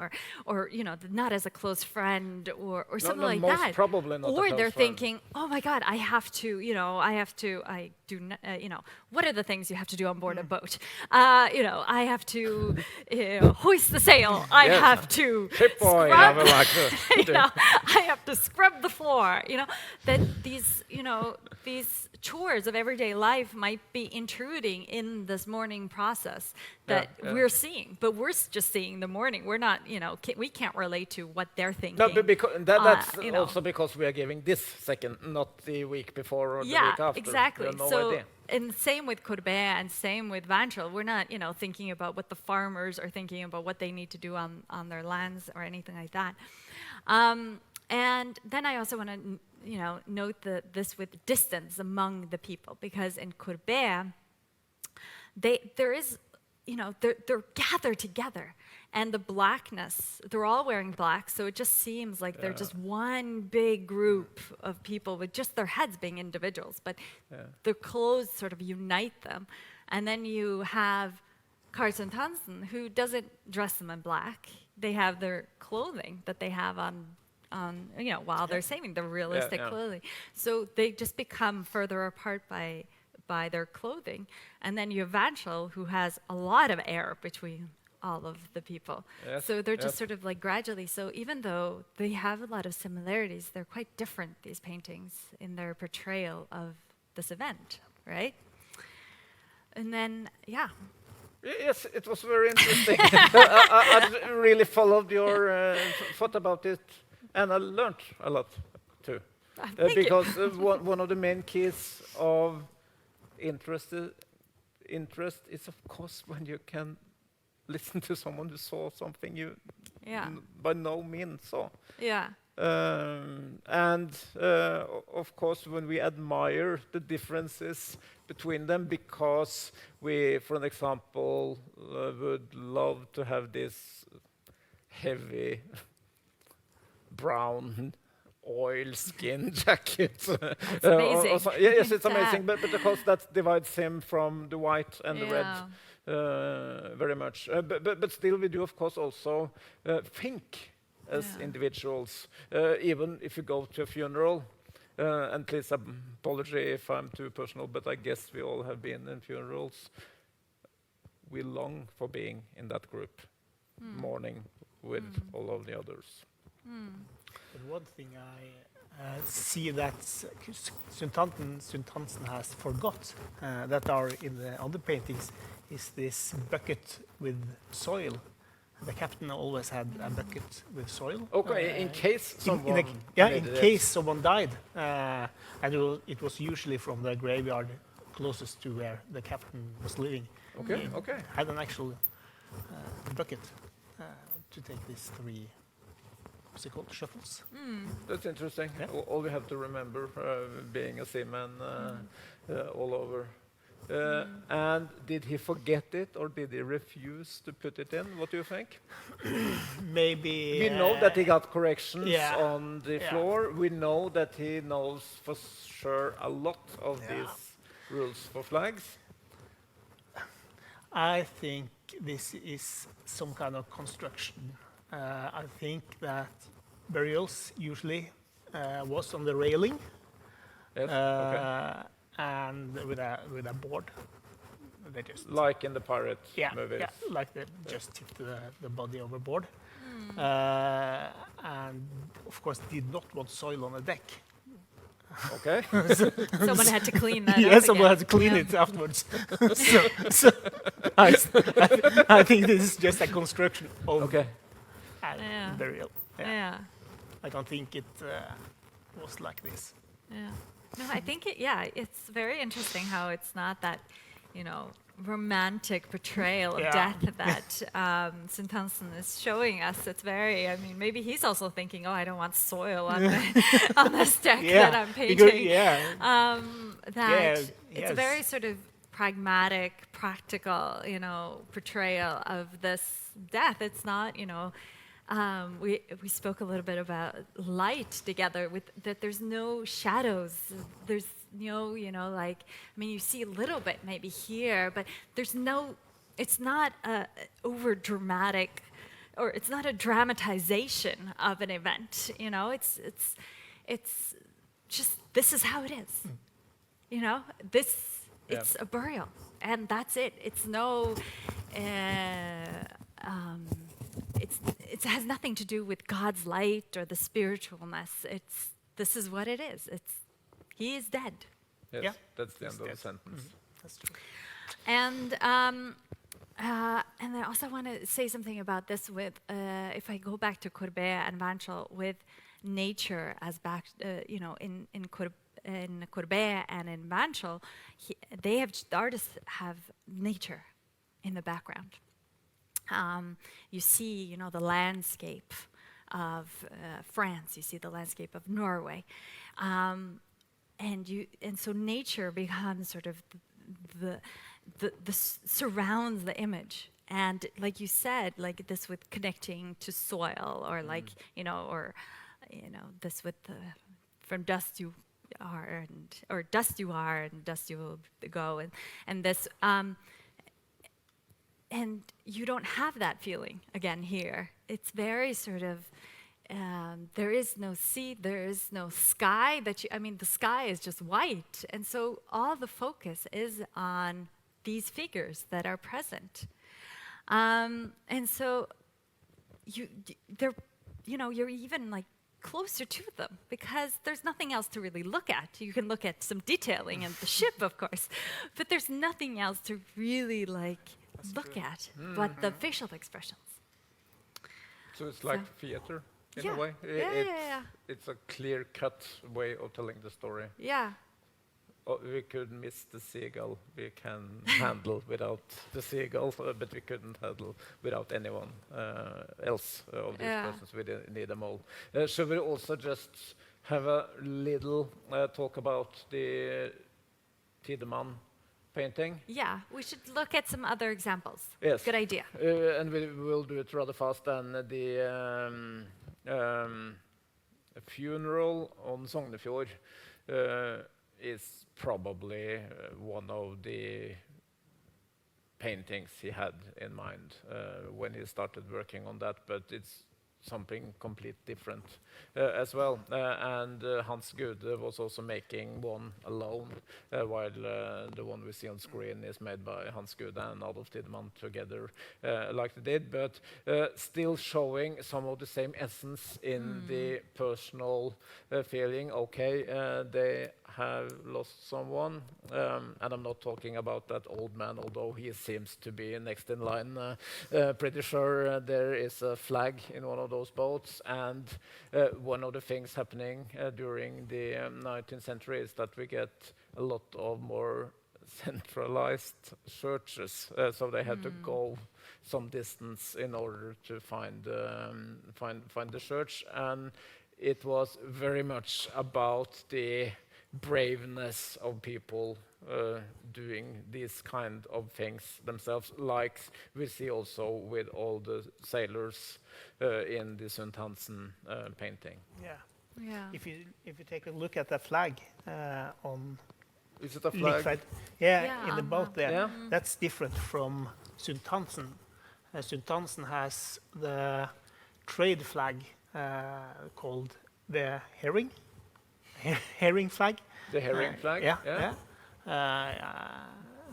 Speaker 2: or not as a close friend, or something like
Speaker 1: most
Speaker 2: that.
Speaker 1: probably not a
Speaker 2: or
Speaker 1: close
Speaker 2: they're
Speaker 1: friend.
Speaker 2: thinking, oh my God, what are the things you have to do on board a boat? I have to hoist the sail. I
Speaker 1: Yes.
Speaker 2: have to
Speaker 1: Ship boy, I
Speaker 2: scrub
Speaker 1: would like to.
Speaker 2: I have to scrub the floor. That these chores of everyday life might be intruding in this mourning process that
Speaker 1: yeah.
Speaker 2: we're seeing, but we're just seeing the mourning. We're not, we can't relate to what they're thinking.
Speaker 1: No, but that's
Speaker 2: you know.
Speaker 1: also because we are giving this second, not the week before or the
Speaker 2: Yeah,
Speaker 1: week after.
Speaker 2: exactly.
Speaker 1: We have no
Speaker 2: So,
Speaker 1: idea.
Speaker 2: and same with Courbet and same with Vantrell. We're not, thinking about what the farmers are thinking about, what they need to do on their lands or anything like that. And then I also want to, note this with distance among the people, because in Courbet, there is, they're gathered together, and the blackness, they're all wearing black, so it just seems like they're just one big group of people with just their heads being individuals, but their clothes sort of unite them. And then you have Carlsen Tansen, who doesn't dress them in black. They have their clothing that they have on while they're saving the realistic
Speaker 1: yeah.
Speaker 2: clothing. So they just become further apart by their clothing. And then you have Vantrell, who has a lot of air between all of the people.
Speaker 1: Yes,
Speaker 2: So they're just
Speaker 1: yes.
Speaker 2: sort of like gradually. So even though they have a lot of similarities, they're quite different, these paintings, in their portrayal of this event, right? And then, yeah.
Speaker 1: Yes, it was very interesting. I really followed your thought about it, and I learned a lot too.
Speaker 2: Thank you.
Speaker 1: Because one of the main keys of interest is, of course, when you can listen to someone who saw something you
Speaker 2: Yeah.
Speaker 1: by no means saw.
Speaker 2: Yeah.
Speaker 1: And of course, when we admire the differences between them, because we, for an example, would love to have this heavy brown oil skin jacket.
Speaker 2: It's amazing.
Speaker 1: Yes, it's
Speaker 2: Sad.
Speaker 1: amazing, but because that divides him from the white and the red
Speaker 2: Yeah.
Speaker 1: very much. But still, we do, of course, also think as
Speaker 2: Yeah.
Speaker 1: individuals, even if you go to a funeral. And please apology if I'm too personal, but I guess we all have been in funerals. We long for being in that group, mourning with all of the others.
Speaker 3: But one thing I see that Suntansen has forgot that are in the other paintings is this bucket with soil. The captain always had a bucket with soil.
Speaker 1: Okay, in case someone
Speaker 3: in
Speaker 1: needed it.
Speaker 3: case someone died, and it was usually from the graveyard closest to where the captain was living.
Speaker 1: Okay,
Speaker 3: He
Speaker 1: okay.
Speaker 3: had an actual bucket to take these three, what's it called, shuttles.
Speaker 1: That's interesting.
Speaker 3: Yeah.
Speaker 1: All we have to remember, being a seaman all over. And did he forget it, or did he refuse to put it in? What do you think?
Speaker 3: Maybe
Speaker 1: We know that he got corrections
Speaker 3: yeah.
Speaker 1: on the
Speaker 3: Yeah.
Speaker 1: floor. We know that he knows for sure a lot of
Speaker 3: Yeah.
Speaker 1: these rules for flags.
Speaker 3: I think this is some kind of construction. I think that burials usually was on the railing
Speaker 1: Yes, okay.
Speaker 3: and with a board. They just
Speaker 1: Like in the pirate
Speaker 3: yeah,
Speaker 1: movies.
Speaker 3: yeah, like they just tipped the body overboard. And of course did not want soil on the deck.
Speaker 1: Okay.
Speaker 2: Someone had to clean that
Speaker 3: Yeah,
Speaker 2: up
Speaker 3: someone
Speaker 2: again.
Speaker 3: had to clean
Speaker 2: Yeah.
Speaker 3: it afterwards. so I think this is just a construction of
Speaker 1: Okay.
Speaker 2: Yeah.
Speaker 3: burial.
Speaker 2: Yeah.
Speaker 3: I don't think it was like this.
Speaker 2: Yeah. No, I think it's very interesting how it's not that, romantic portrayal of
Speaker 3: Yeah.
Speaker 2: death that St. Hansen is showing us. It's very, I mean, maybe he's also thinking, oh, I don't want soil on on this deck that I'm
Speaker 3: because-
Speaker 2: painting. That it's
Speaker 3: yes.
Speaker 2: a very sort of pragmatic, practical, portrayal of this death. It's not, we spoke a little bit about light together with that there's no shadows. There's no, you see a little bit maybe here, but there's no, it's not a over dramatic, or it's not a dramatization of an event, it's just, this is how it is. It's a burial, and that's it. It's no, it has nothing to do with God's light or the spiritualness. This is what it is. He is dead.
Speaker 1: Yes,
Speaker 3: Yeah.
Speaker 1: that's the end of the
Speaker 3: dead.
Speaker 1: sentence.
Speaker 3: That's true.
Speaker 2: And I also want to say something about this with, if I go back to Courbet and Vanchel, with nature as back, in Courbet and in Vanchel, the artists have nature in the background. You see, the landscape of France. You see the landscape of Norway, and so nature becomes sort of the surrounds the image. And like you said, like this with connecting to soil, or like this with from dust you are, or dust you are, and dust you will go, and this. And you don't have that feeling again here. It's very sort of, there is no sea, there is no sky the sky is just white. And so all the focus is on these figures that are present. And so you're even like closer to them because there's nothing else to really look at. You can look at some detailing and the ship, of course, but there's nothing else to really look at but the facial expressions.
Speaker 1: So it's like theater in
Speaker 2: Yeah.
Speaker 1: a way.
Speaker 2: Yeah.
Speaker 1: It's a clear-cut way of telling the story.
Speaker 2: Yeah.
Speaker 1: We could miss the seagull. We can handle without the seagull, but we couldn't handle without anyone else of these
Speaker 2: Yeah.
Speaker 1: persons. We need them all. Should we also just have a little talk about the Tidemann painting?
Speaker 2: Yeah, we should look at some other examples.
Speaker 1: Yes.
Speaker 2: Good idea.
Speaker 1: And we will do it rather fast. And the funeral on Sognefjord is probably one of the paintings he had in mind when he started working on that, but it's something completely different as well. And Hans Gude was also making one alone, while the one we see on screen is made by Hans Gude and Adolf Tidemann together, like they did, but still showing some of the same essence in the personal feeling. Okay, they have lost someone, and I'm not talking about that old man, although he seems to be next in line. Pretty sure there is a flag in one of those boats, and one of the things happening during the 19th century is that we get a lot of more centralized churches, so they had to go some distance in order to find the church, and it was very much about the braveness of people doing these kind of things themselves, like we see also with all the sailors in the St. Hansen painting.
Speaker 3: Yeah.
Speaker 2: Yeah.
Speaker 3: If you take a look at the flag on
Speaker 1: Is it a flag?
Speaker 3: Likfred,
Speaker 2: Yeah,
Speaker 3: in the boat there,
Speaker 1: Yeah.
Speaker 3: that's different from St. Hansen. St. Hansen has the trade flag called the herring flag.
Speaker 1: The herring flag?
Speaker 3: Yeah.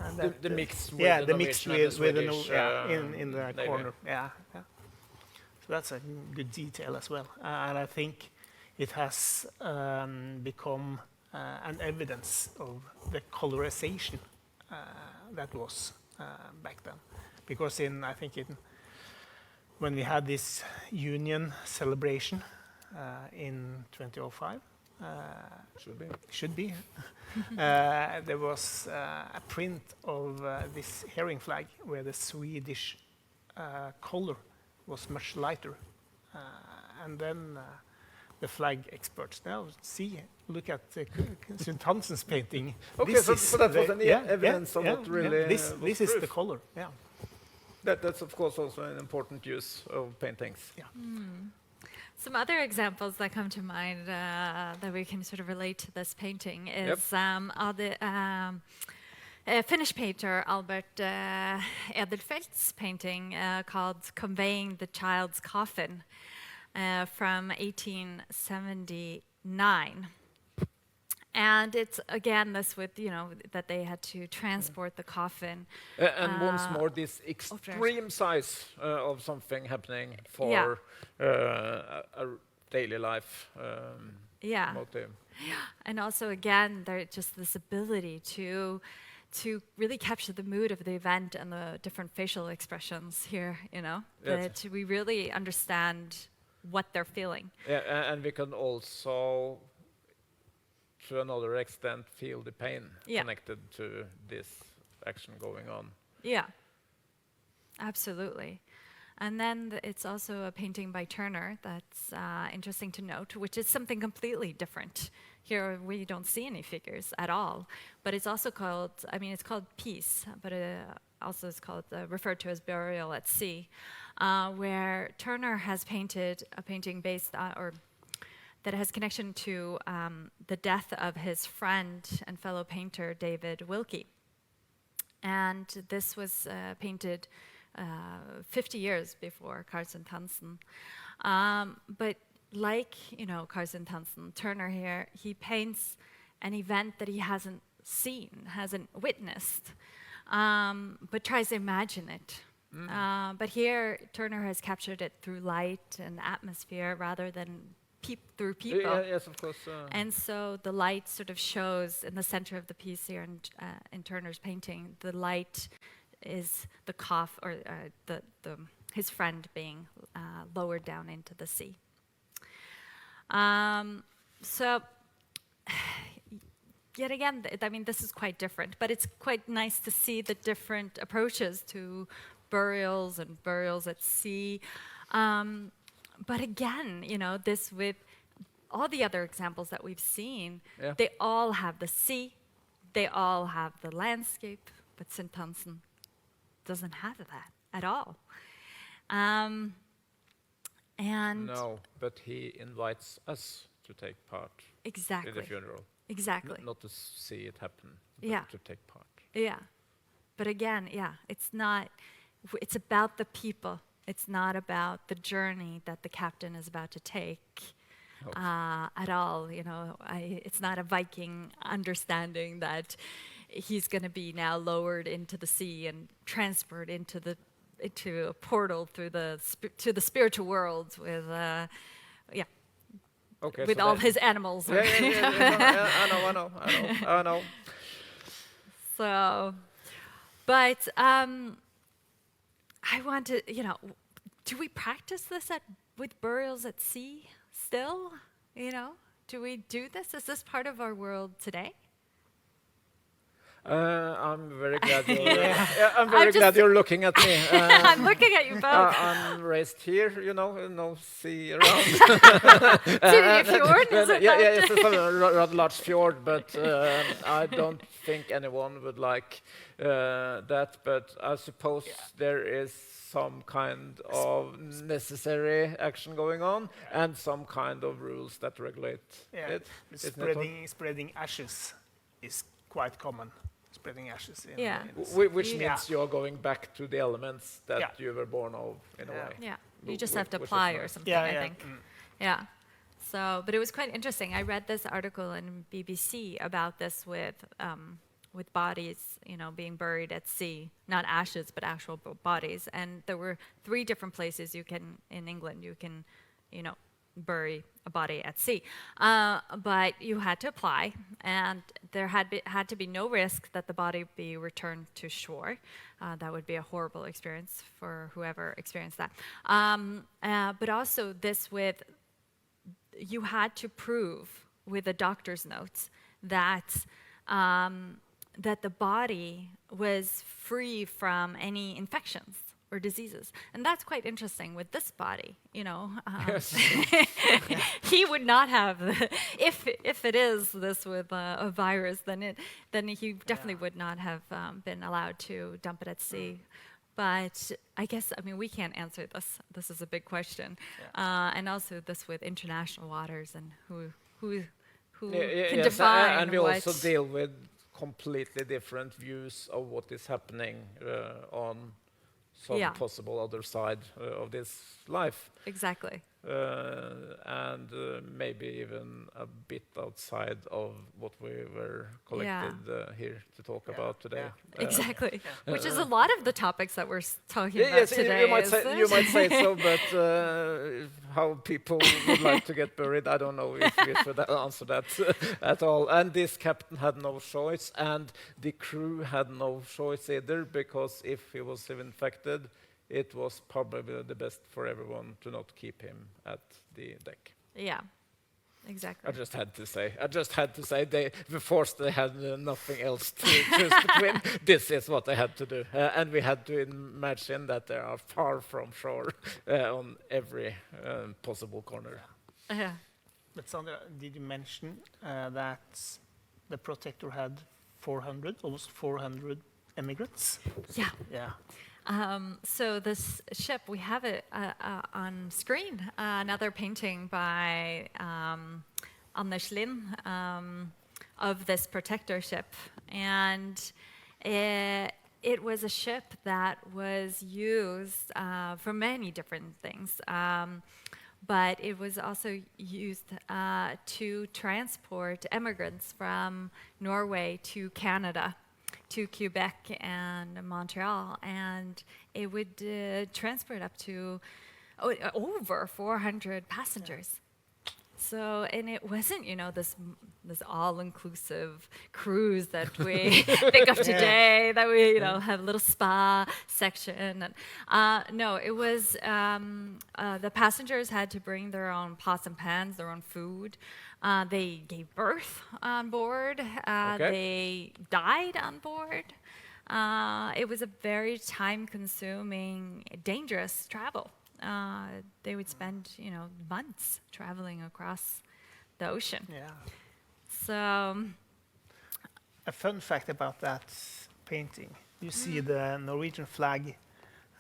Speaker 3: And
Speaker 1: The
Speaker 3: that,
Speaker 1: mix with
Speaker 3: yeah,
Speaker 1: the
Speaker 3: the mix
Speaker 1: Norwegian and the
Speaker 3: with the
Speaker 1: Swedish,
Speaker 3: in the
Speaker 1: Navy.
Speaker 3: corner. Yeah. So that's a good detail as well, and I think it has become an evidence of the colorization that was back then, because I think in when we had this union celebration in 2005,
Speaker 1: Should be.
Speaker 3: there was a print of this herring flag where the Swedish color was much lighter. And then the flag experts now look at St. Hansen's painting.
Speaker 1: Okay,
Speaker 3: This
Speaker 1: so
Speaker 3: is
Speaker 1: that was
Speaker 3: the-
Speaker 1: an evidence of what really
Speaker 3: This,
Speaker 1: was
Speaker 3: this is the
Speaker 1: proof.
Speaker 3: color. Yeah.
Speaker 1: That's of course also an important use of paintings.
Speaker 2: Some other examples that come to mind that we can sort of relate to this painting is a Finnish painter, Albert Edelfelt's painting called Conveying the Child's Coffin from 1879. And it's again this with, that they had to transport the coffin.
Speaker 1: And once more, this extreme size of something happening for a daily life
Speaker 2: Yeah.
Speaker 1: motive.
Speaker 2: And also, again, there's just this ability to really capture the mood of the event and the different facial expressions here,
Speaker 1: Yes.
Speaker 2: that we really understand what they're feeling.
Speaker 1: Yeah, and we can also, to another extent, feel the pain connected to this action going on.
Speaker 2: Yeah, absolutely. And then it's also a painting by Turner that's interesting to note, which is something completely different. Here we don't see any figures at all, but it's also called, it's called Peace, but also it's called, referred to as Burial at Sea, where Turner has painted a painting based on, or that has connection to the death of his friend and fellow painter, David Wilkie. And this was painted 50 years before Carsten Thansen. But like, Carsten Thansen, Turner here, he paints an event that he hasn't seen, hasn't witnessed, but tries to imagine it. But here, Turner has captured it through light and atmosphere rather than through people.
Speaker 1: Yes, of course.
Speaker 2: And so the light sort of shows in the center of the piece here in Turner's painting. The light is the or his friend being lowered down into the sea. So yet again, this is quite different, but it's quite nice to see the different approaches to burials and burials at sea. But again, this with all the other examples that we've seen, they all have the sea, they all have the landscape, but St. Hansen doesn't have that at all. And
Speaker 1: no, but he invites us to take part in the funeral.
Speaker 2: Exactly.
Speaker 1: Not to see it happen, but
Speaker 2: Yeah.
Speaker 1: to take part.
Speaker 2: Yeah. But again, it's about the people. It's not about the journey that the captain is about to take at all. It's not a Viking understanding that he's going to be now lowered into the sea and transported into a portal through to the spiritual world with
Speaker 1: Okay,
Speaker 2: with
Speaker 1: so
Speaker 2: all
Speaker 1: that-
Speaker 2: his animals.
Speaker 1: Yeah, I know.
Speaker 2: So, but I want to, do we practice this with burials at sea still? Do we do this? Is this part of our world today?
Speaker 1: I'm very glad you're looking at me.
Speaker 2: I'm looking at you both.
Speaker 1: I'm raised here, no sea around.
Speaker 2: Sitting fjord, is it
Speaker 1: Yeah,
Speaker 2: that?
Speaker 1: it's a rather large fjord, but I don't think anyone would like that. But I suppose there is some kind of necessary action going on and some kind of rules that regulate it. Isn't it, Tom?
Speaker 3: Spreading ashes is quite common. Spreading ashes.
Speaker 2: Yeah.
Speaker 1: Which
Speaker 2: Yeah.
Speaker 1: means you're going back to the elements that you were born of, in a way.
Speaker 2: Yeah, you just
Speaker 1: Wh-
Speaker 2: have to
Speaker 1: which is
Speaker 2: apply or
Speaker 1: nice.
Speaker 2: something, I think. Yeah. So, but it was quite interesting. I read this article in BBC about this with bodies, being buried at sea, not ashes, but actual bodies. And there were 3 different places in England, you can, bury a body at sea. But you had to apply, and there had to be no risk that the body be returned to shore. That would be a horrible experience for whoever experienced that. But also this with, you had to prove with a doctor's notes that that the body was free from any infections or diseases. And that's quite interesting with this body, you know.
Speaker 1: Yes.
Speaker 2: He would not have, if it is this with a virus, then he definitely would not have been allowed to dump it at sea. But I guess, I mean, we can't answer this. This is a big question. And also this with international waters and who can
Speaker 1: Yes,
Speaker 2: define
Speaker 1: and we
Speaker 2: what.
Speaker 1: also deal with completely different views of what is happening on some
Speaker 2: Yeah.
Speaker 1: possible other side of this life.
Speaker 2: Exactly.
Speaker 1: And maybe even a bit outside of what we were collected here to talk about today.
Speaker 2: Exactly. Which is a lot of the topics that we're talking about
Speaker 1: Yes,
Speaker 2: today.
Speaker 1: you might
Speaker 2: is
Speaker 1: say,
Speaker 2: it?
Speaker 1: you might say so, but how people would like to get buried, I don't know if we should answer that at all. And this captain had no choice, and the crew had no choice either, because if he was infected, it was probably the best for everyone to not keep him at the deck.
Speaker 2: Yeah. Exactly.
Speaker 1: I just had to say. They were forced. They had nothing else to choose between. This is what they had to do, and we had to imagine that they are far from shore on every possible corner.
Speaker 2: Yeah.
Speaker 3: But Sandra, did you mention that the Protector had almost 400 emigrants?
Speaker 2: Yeah.
Speaker 3: Yeah.
Speaker 2: So this ship, we have it on screen. Another painting by Anders Lind of this Protector ship, and it was a ship that was used for many different things. But it was also used to transport immigrants from Norway to Canada, to Quebec and Montreal, and it would transport up to over 400 passengers. So, and it wasn't, you know, this all-inclusive cruise that we think of today, that we, you know, have a little spa section. And, no, it was, the passengers had to bring their own pots and pans, their own food. They gave birth on board. They died on board. It was a very time-consuming, dangerous travel. They would spend, you know, months traveling across the ocean.
Speaker 3: Yeah.
Speaker 2: So,
Speaker 3: A fun fact about that painting, you see the Norwegian flag,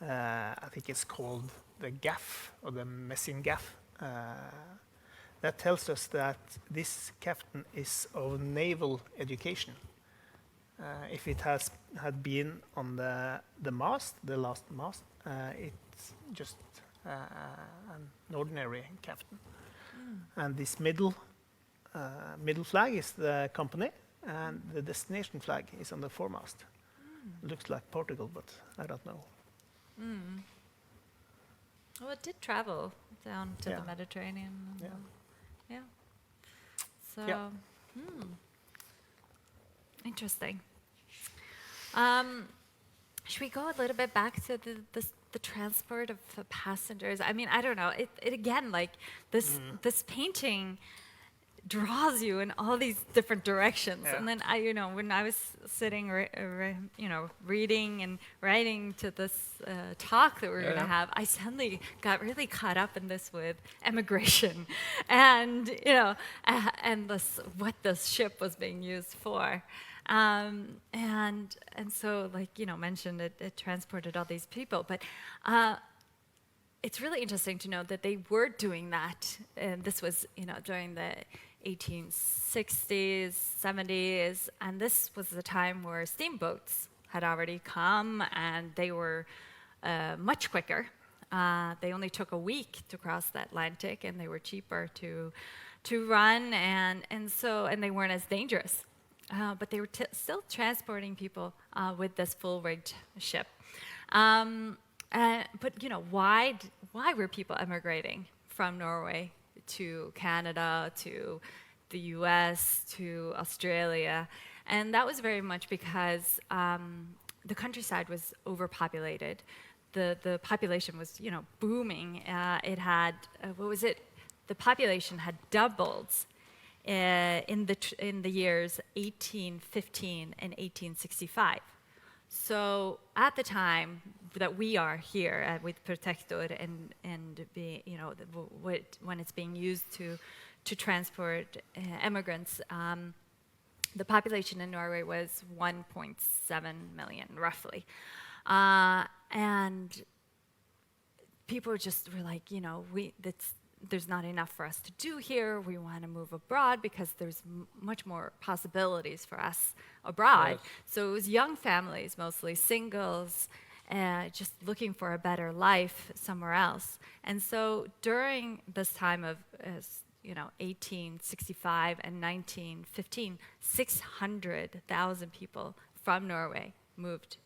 Speaker 3: I think it's called the gaff, or the messing gaff. That tells us that this captain is of naval education. If it had been on the mast, the last mast, it's just an ordinary captain. And this middle flag is the company, and the destination flag is on the foremast. Looks like Portugal, but I don't know.
Speaker 2: well, it did travel down to
Speaker 3: Yeah.
Speaker 2: the Mediterranean.
Speaker 3: Yeah.
Speaker 2: Yeah. So,
Speaker 3: Yeah.
Speaker 2: Interesting. Should we go a little bit back to the transport of the passengers? I mean, I don't know. It again, like this painting draws you in all these different directions.
Speaker 3: Yeah.
Speaker 2: And then when I was sitting, reading and writing to this talk that we're going to
Speaker 1: Yeah.
Speaker 2: have, I suddenly got really caught up in this with emigration, and and what this ship was being used for. And so, like, mentioned it transported all these people, but it's really interesting to know that they were doing that. And this was, during the 1860s, 70s, and this was the time where steamboats had already come, and they were much quicker. They only took a week to cross the Atlantic, and they were cheaper to run, and they weren't as dangerous. But they were still transporting people with this full-rigged ship. But why were people emigrating from Norway to Canada, to the US to Australia. And that was very much because the countryside was overpopulated. The population was, booming. It had, what was it? The population had doubled in the years 1815 and 1865. So at the time that we are here with Protector and when it's being used to transport immigrants, the population in Norway was 1.7 million, roughly. And people just were like, there's not enough for us to do here. We want to move abroad because there's much more possibilities for us abroad.
Speaker 1: Yes.
Speaker 2: So it was young families, mostly singles, just looking for a better life somewhere else. And so during this time of 1865 and 1915, 600,000 people from Norway moved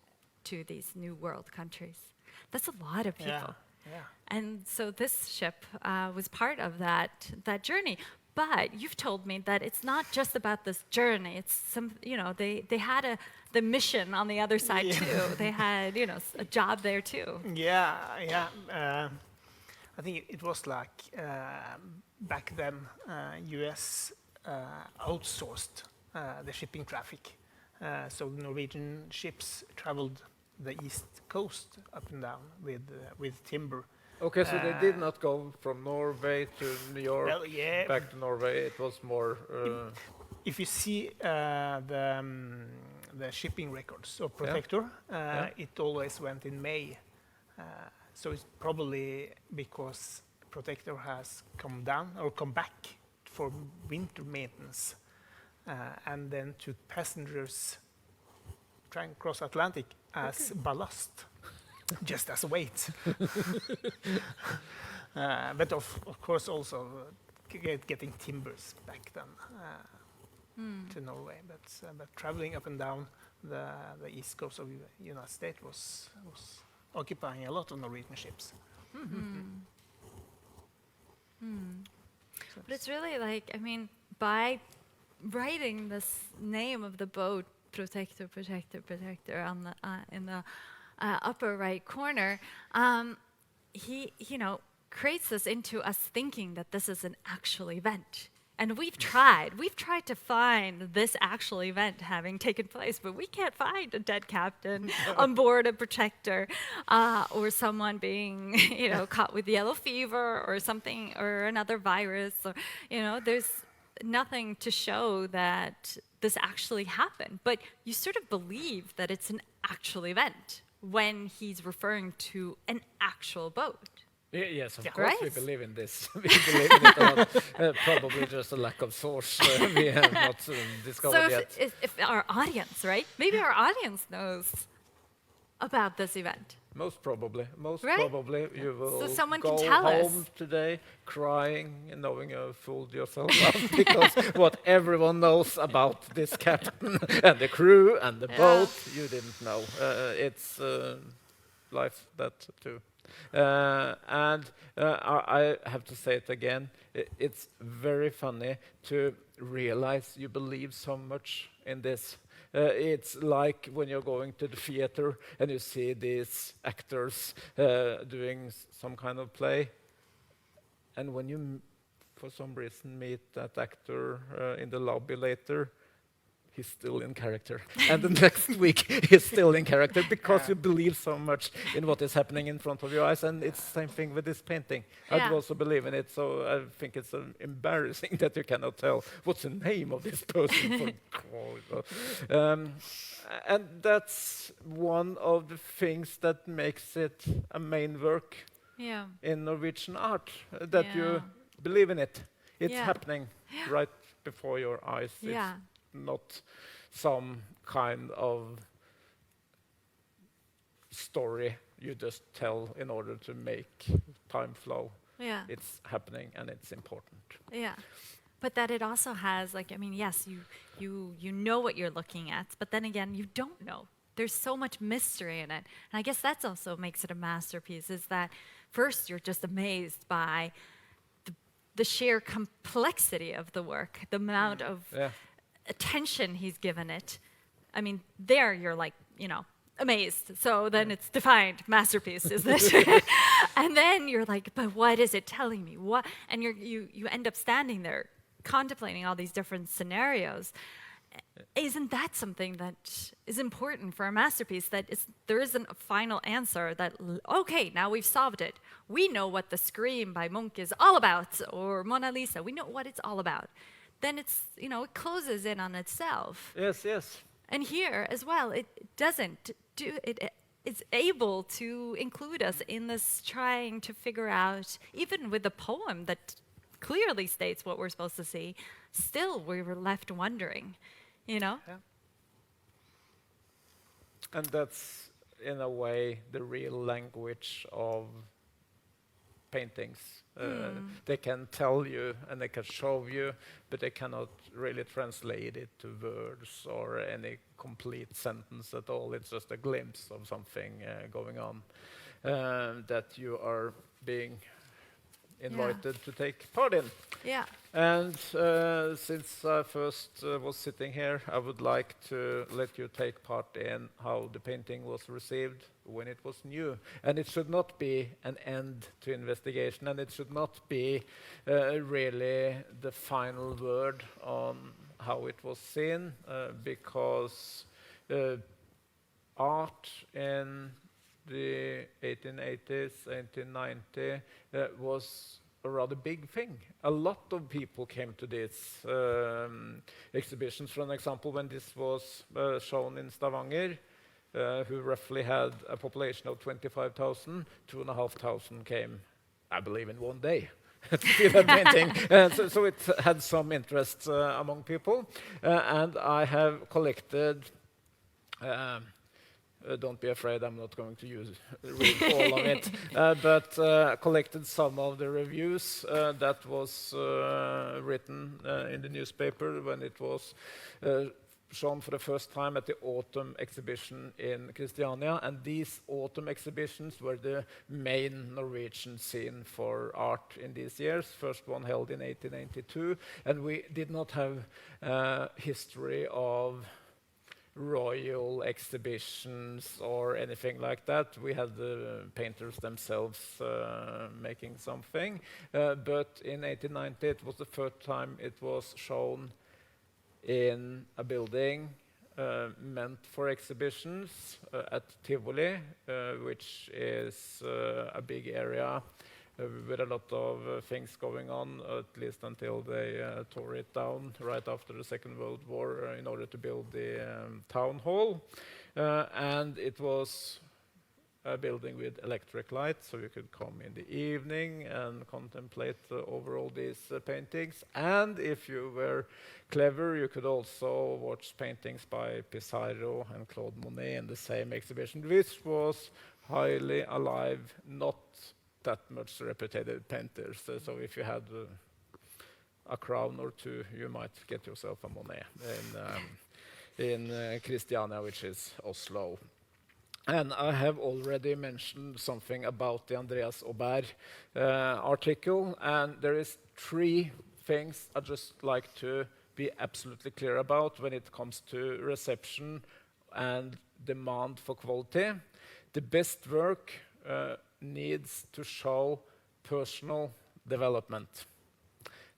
Speaker 2: to these New World countries. That's a lot of people.
Speaker 3: Yeah.
Speaker 2: And so this ship was part of that journey. But you've told me that it's not just about this journey. It's they had the mission on the other side too. They had a job there too.
Speaker 3: Yeah. I think it was like back then, US outsourced the shipping traffic. So Norwegian ships traveled the east coast up and down with timber.
Speaker 1: Okay, so they did not go from Norway to New York,
Speaker 3: Well, yeah.
Speaker 1: back to Norway. It was more.
Speaker 3: If you see the shipping records of Protector, it always went in May. So it's probably because Protector has come down or come back for winter maintenance, and then took passengers trying cross Atlantic as ballast, just as weight. But of course also getting timbers back then to Norway. But traveling up and down the east coast of the United States was occupying a lot of Norwegian ships.
Speaker 2: But it's really by writing this name of the boat, Protector, on the in the upper right corner, he creates this into us thinking that this is an actual event. And we've tried to find this actual event having taken place, but we can't find a dead captain on board a Protector, or someone being, caught with yellow fever or something, or another virus, or, there's nothing to show that this actually happened. But you sort of believe that it's an actual event when he's referring to an actual boat.
Speaker 1: Yes, of course we
Speaker 2: Right.
Speaker 1: believe in this. We believe in it a lot. Probably just a lack of source we have not discovered
Speaker 2: So
Speaker 1: yet.
Speaker 2: if our audience, right? Maybe our audience knows about this event.
Speaker 1: Most probably
Speaker 2: Right?
Speaker 1: you will
Speaker 2: someone
Speaker 1: go
Speaker 2: can tell us.
Speaker 1: home today crying and knowing you fooled yourself out because what everyone knows about this captain and the crew and the boat, you didn't know. It's life that too. And I have to say it again, it's very funny to realize you believe so much in this. It's like when you're going to the theater and you see these actors doing some kind of play, and when you, for some reason, meet that actor in the lobby later, he's still in character. And the next week, he's still in character because you believe so much in what is happening in front of your eyes. And it's the same thing with this painting. I
Speaker 2: Yeah.
Speaker 1: do also believe in it, so I think it's embarrassing that you cannot tell what's the name of this person. And that's one of the things that makes it a main work
Speaker 2: Yeah.
Speaker 1: in Norwegian art, that
Speaker 2: Yeah.
Speaker 1: you believe in it. It's
Speaker 2: Yeah.
Speaker 1: happening right before your eyes.
Speaker 2: Yeah.
Speaker 1: It's not some kind of story you just tell in order to make time flow.
Speaker 2: Yeah.
Speaker 1: It's happening and it's important.
Speaker 2: Yeah. But that it also has, yes, you know what you're looking at, but then again, you don't know. There's so much mystery in it. And I guess that's also makes it a masterpiece, is that first you're just amazed by the sheer complexity of the work, the amount of
Speaker 1: Yeah.
Speaker 2: attention he's given it. I mean, there you're like, amazed. So then it's defined masterpiece, isn't it? And then you're like, but what is it telling me? What? And you end up standing there contemplating all these different scenarios. Isn't that something that is important for a masterpiece? There isn't a final answer that, okay, now we've solved it. We know what The Scream by Munch is all about, or Mona Lisa. We know what it's all about. Then it closes in on itself.
Speaker 1: Yes, yes.
Speaker 2: And here as well, it doesn't do it. It's able to include us in this trying to figure out, even with a poem that clearly states what we're supposed to see, still we were left wondering,
Speaker 1: Yeah. And that's, in a way, the real language of paintings. They can tell you and they can show you, but they cannot really translate it to words or any complete sentence at all. It's just a glimpse of something going on that you are being invited to take part in.
Speaker 2: Yeah.
Speaker 1: And since I first was sitting here, I would like to let you take part in how the painting was received when it was new. And it should not be an end to investigation, and it should not be really the final word on how it was seen, because art in the 1880s, 1890 was a rather big thing. A lot of people came to these exhibitions. For an example, when this was shown in Stavanger, who roughly had a population of 25,000, 2,500 came, I believe, in one day to see that painting. So it had some interest among people. And I have collected don't be afraid, I'm not going to read all of it, but collected some of the reviews that was written in the newspaper when it was shown for the first time at the autumn exhibition in Christiania. And these autumn exhibitions were the main Norwegian scene for art in these years. First one held in 1892, and we did not have history of royal exhibitions or anything like that. We had the painters themselves making something, but in 1890 it was the first time it was shown in a building meant for exhibitions at Tivoli, which is a big area with a lot of things going on, at least until they tore it down right after the Second World War in order to build the town hall. And it was a building with electric lights, so you could come in the evening and contemplate over all these paintings. And if you were clever, you could also watch paintings by Pissarro and Claude Monet in the same exhibition, which was highly alive, not that much reputed painters. So if you had a crown or two, you might get yourself a Monet in Christiania, which is Oslo. And I have already mentioned something about the Andreas Aubert article, and there is 3 things I'd just like to be absolutely clear about when it comes to reception and demand for quality. The best work needs to show personal development.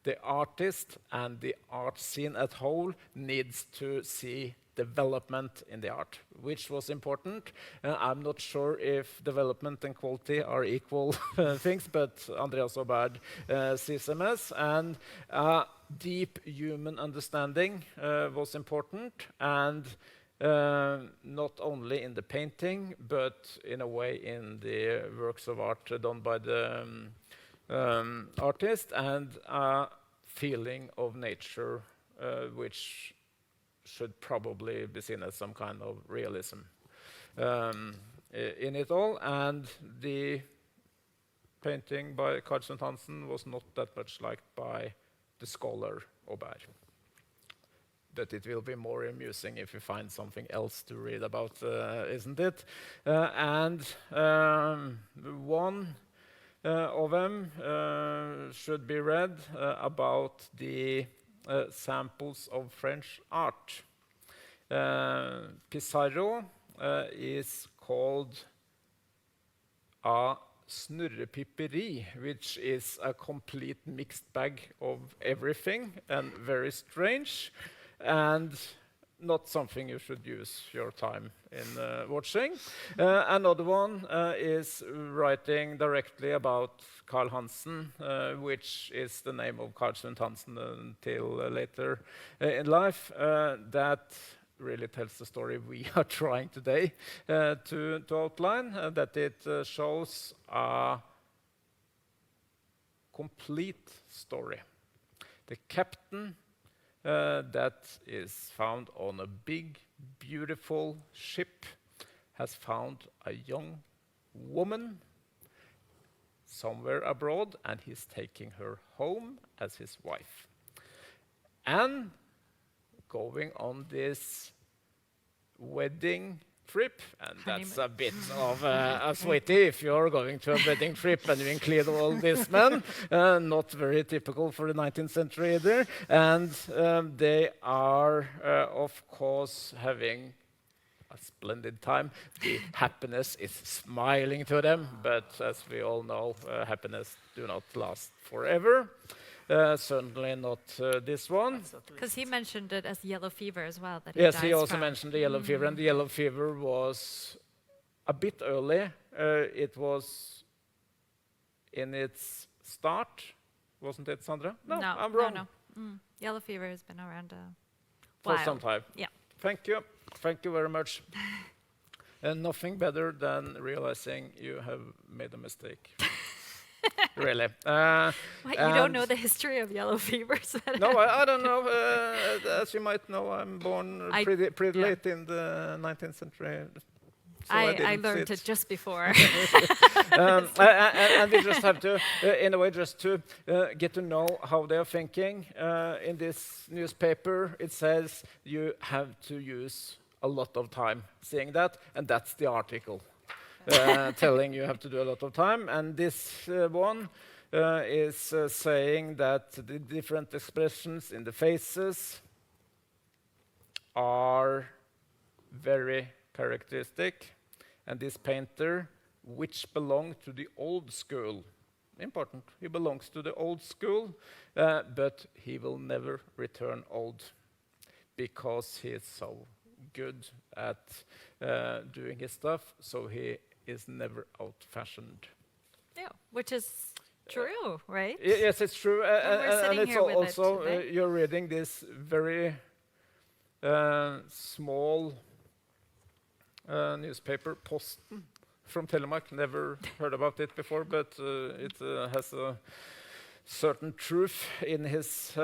Speaker 1: The artist and the art scene as whole needs to see development in the art, which was important. I'm not sure if development and quality are equal things, but Andreas Aubert sees them as. And deep human understanding was important, and not only in the painting, but in a way in the works of art done by the artist, and a feeling of nature which should probably be seen as some kind of realism in it all. And the painting by Karlsson Hansen was not that much liked by the scholar Aubert. But it will be more amusing if you find something else to read about, isn't it? And one of them should be read about the samples of French art. Pissarro is called a snurrepipperi, which is a complete mixed bag of everything and very strange, and not something you should use your time in watching. Another one is writing directly about Carl Hansen, which is the name of Carl Sundt Hansen until later in life. That really tells the story we are trying today to outline, that it shows a complete story. The captain that is found on a big, beautiful ship has found a young woman somewhere abroad, and he's taking her home as his wife. And going on this wedding trip, and that's a bit of a sweetie if you're going to a wedding trip and you include all these men. Not very typical for the 19th century either. And they are, of course, having a splendid time. The happiness is smiling to them, but as we all know, happiness do not last forever. Certainly not this one.
Speaker 2: Because he mentioned it as yellow fever as well. That
Speaker 1: Yes,
Speaker 2: dies
Speaker 1: he also
Speaker 2: from.
Speaker 1: mentioned the yellow fever, and the yellow fever was a bit early. It was in its start, wasn't it, Sandra? No, I'm wrong.
Speaker 2: No. Yellow fever has been around a
Speaker 1: For
Speaker 2: while.
Speaker 1: some time.
Speaker 2: Yeah.
Speaker 1: Thank you. Thank you very much. And nothing better than realizing you have made a mistake. Really.
Speaker 2: What, you don't
Speaker 1: and-
Speaker 2: know the history of yellow fever?
Speaker 1: No, I don't know. As you might know, I'm born pretty
Speaker 2: yeah.
Speaker 1: late in the 19th century. So
Speaker 2: I
Speaker 1: didn't see
Speaker 2: learned it just before.
Speaker 1: And we just have to, in a way, just to get to know how they are thinking. In this newspaper, it says you have to use a lot of time seeing that, and that's the article telling you have to do a lot of time. And this one is saying that the different expressions in the faces are very characteristic. And this painter, which belonged to the old school, important, he belongs to the old school, but he will never return old because he is so good at doing his stuff, so he is never out-fashioned.
Speaker 2: Yeah, which is true, right?
Speaker 1: Yes, it's true.
Speaker 2: we're
Speaker 1: And
Speaker 2: sitting
Speaker 1: it's
Speaker 2: here with it
Speaker 1: also,
Speaker 2: today.
Speaker 1: you're reading this very small newspaper, Posten, from Telemark. Never heard about it before, but it has a certain truth in his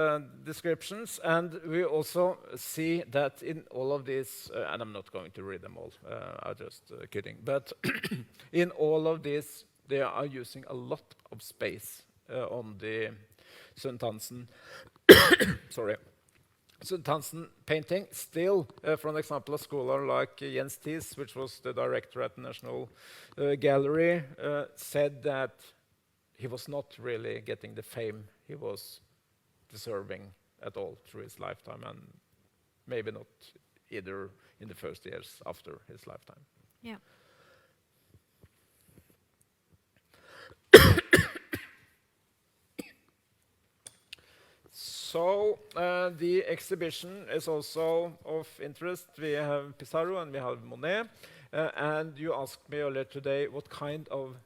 Speaker 1: descriptions. And we also see that in all of these, and I'm not going to read them all, I'm just kidding, but in all of this, they are using a lot of space on the Sundt Hansen, sorry, Sundt Hansen painting. Still, for an example, a scholar like Jens Thies, which was the director at the National Gallery, said that he was not really getting the fame he was deserving at all through his lifetime, and maybe not either in the first years after his lifetime.
Speaker 2: Yeah.
Speaker 1: So the exhibition is also of interest. We have Pissarro and we have Monet. And you asked me earlier today what kind of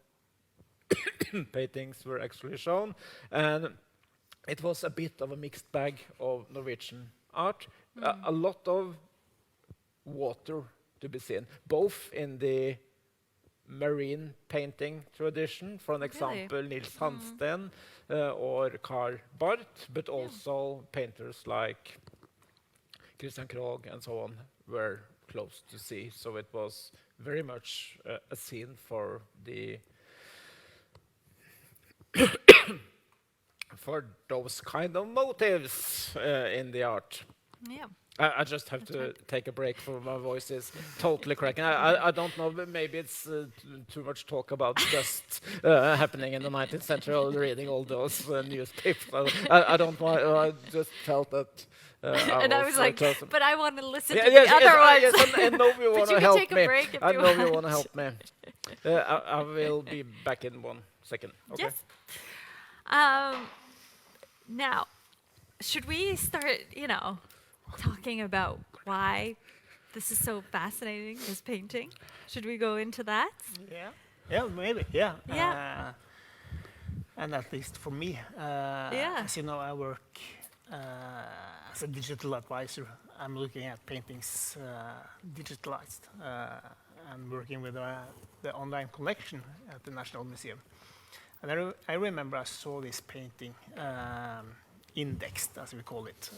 Speaker 1: paintings were actually shown. And it was a bit of a mixed bag of Norwegian art. A lot of water to be seen, both in the marine painting tradition, for an example, Nils Hansten or Karl Barth, but also painters like Christian Krogh and so on were close to sea. So it was very much a scene for the for those kind of motives in the art.
Speaker 2: Yeah.
Speaker 1: I just have to take a break for my voice is totally cracking. I don't know, but maybe it's too much talk about just happening in the 19th century or reading all those newspapers. I don't want. I just felt that.
Speaker 2: And I was like,
Speaker 1: close.
Speaker 2: but I want to listen
Speaker 1: Yeah,
Speaker 2: to
Speaker 1: yes,
Speaker 2: the other ones.
Speaker 1: yes, I know you
Speaker 2: But
Speaker 1: want
Speaker 2: you
Speaker 1: to
Speaker 2: can
Speaker 1: help
Speaker 2: take a
Speaker 1: me.
Speaker 2: break if
Speaker 1: I
Speaker 2: you
Speaker 1: know you
Speaker 2: want.
Speaker 1: want to help me. I will be back in 1 second. Okay.
Speaker 2: Yes. Now, should we start, talking about why this is so fascinating, this painting? Should we go into that?
Speaker 3: Yeah. Yeah, maybe. Yeah.
Speaker 2: Yeah.
Speaker 3: And at least for me,
Speaker 2: Yeah.
Speaker 3: as you know, I work as a digital advisor. I'm looking at paintings digitalized and working with the online collection at the National Museum. And I remember I saw this painting indexed, as we call it.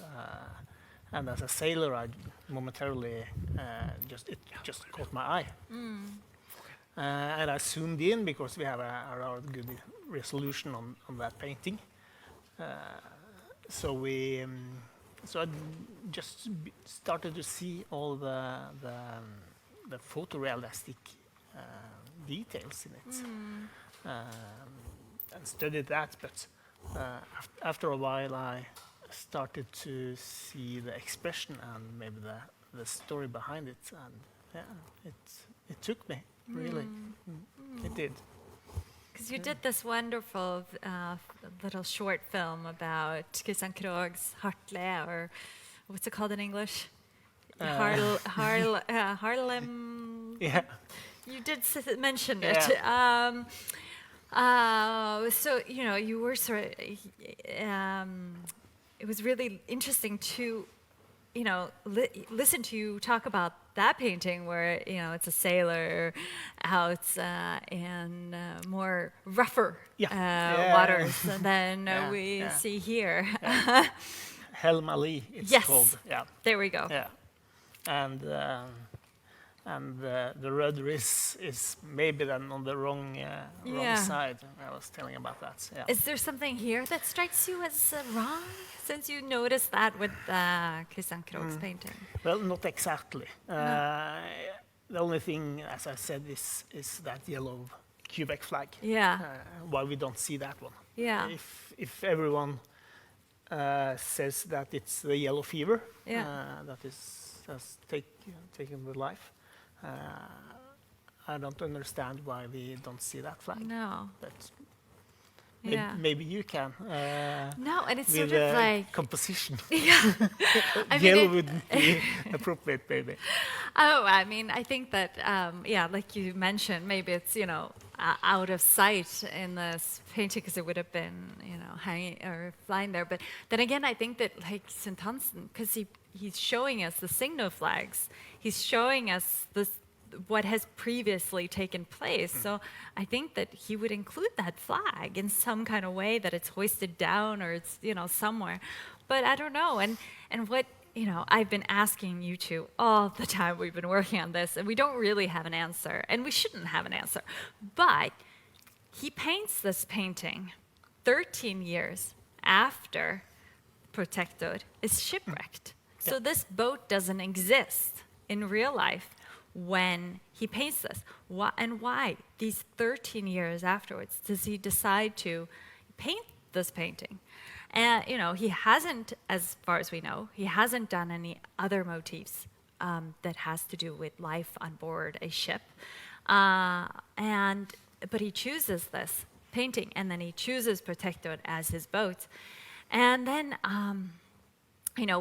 Speaker 3: And as a sailor, I momentarily it just caught my eye. And I zoomed in because we have a rather good resolution on that painting. So I just started to see all the photorealistic details in it, and studied that. But after a while, I started to see the expression and maybe the story behind it, and yeah, it took me really. It did.
Speaker 2: Because you did this wonderful little short film about Christian Krog's Hartle, or what's it called in English? Harlem.
Speaker 3: Yeah.
Speaker 2: You did mention
Speaker 3: Yeah.
Speaker 2: it. So you were sort of. It was really interesting to, listen to you talk about that painting where it's a sailor out in more rougher waters than we see here.
Speaker 3: Helm Ali, it's
Speaker 2: Yes.
Speaker 3: called. Yeah.
Speaker 2: There we go.
Speaker 3: Yeah. And the rudder is maybe then on the wrong side. I was telling about that. Yeah.
Speaker 2: Is there something here that strikes you as wrong, since you noticed that with Christian Krog's painting?
Speaker 3: Well, not exactly. The only thing, as I said, is that yellow Quebec flag.
Speaker 2: Yeah.
Speaker 3: Why we don't see that one?
Speaker 2: Yeah.
Speaker 3: If everyone says that it's the yellow fever that has taken the life, I don't understand why we don't see that flag.
Speaker 2: No.
Speaker 3: But
Speaker 2: Yeah.
Speaker 3: maybe you can.
Speaker 2: No, and it's
Speaker 3: With
Speaker 2: sort of like.
Speaker 3: composition.
Speaker 2: Yeah. I mean,
Speaker 3: Yellow wouldn't be appropriate, maybe.
Speaker 2: Oh, I mean, I think that, like you mentioned, maybe it's, out of sight in this painting because it would have been, hanging or flying there. But then again, I think that, like, St. Hansen, because he's showing us the signal flags, he's showing us what has previously taken place. So I think that he would include that flag in some kind of way, that it's hoisted down or it's, somewhere. But I don't know. And what, I've been asking you two all the time we've been working on this, and we don't really have an answer, and we shouldn't have an answer. But he paints this painting 13 years after Protector is shipwrecked. So this boat doesn't exist in real life when he paints this. Why, these 13 years afterwards, does he decide to paint this painting? And, he hasn't, as far as we know, he hasn't done any other motifs that has to do with life on board a ship. But he chooses this painting, and then he chooses Protector as his boat. And then,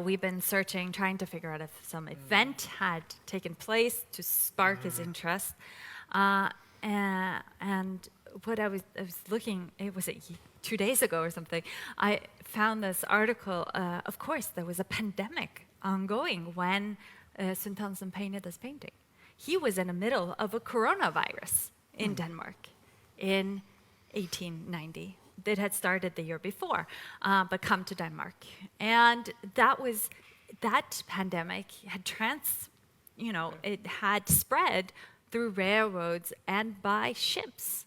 Speaker 2: we've been searching, trying to figure out if some event had taken place to spark his interest. And what I was looking, it was 2 days ago or something, I found this article. Of course, there was a pandemic ongoing when St. Hansen painted this painting. He was in the middle of a coronavirus in Denmark in 1890. That had started the year before, but come to Denmark. And that pandemic had it had spread through railroads and by ships.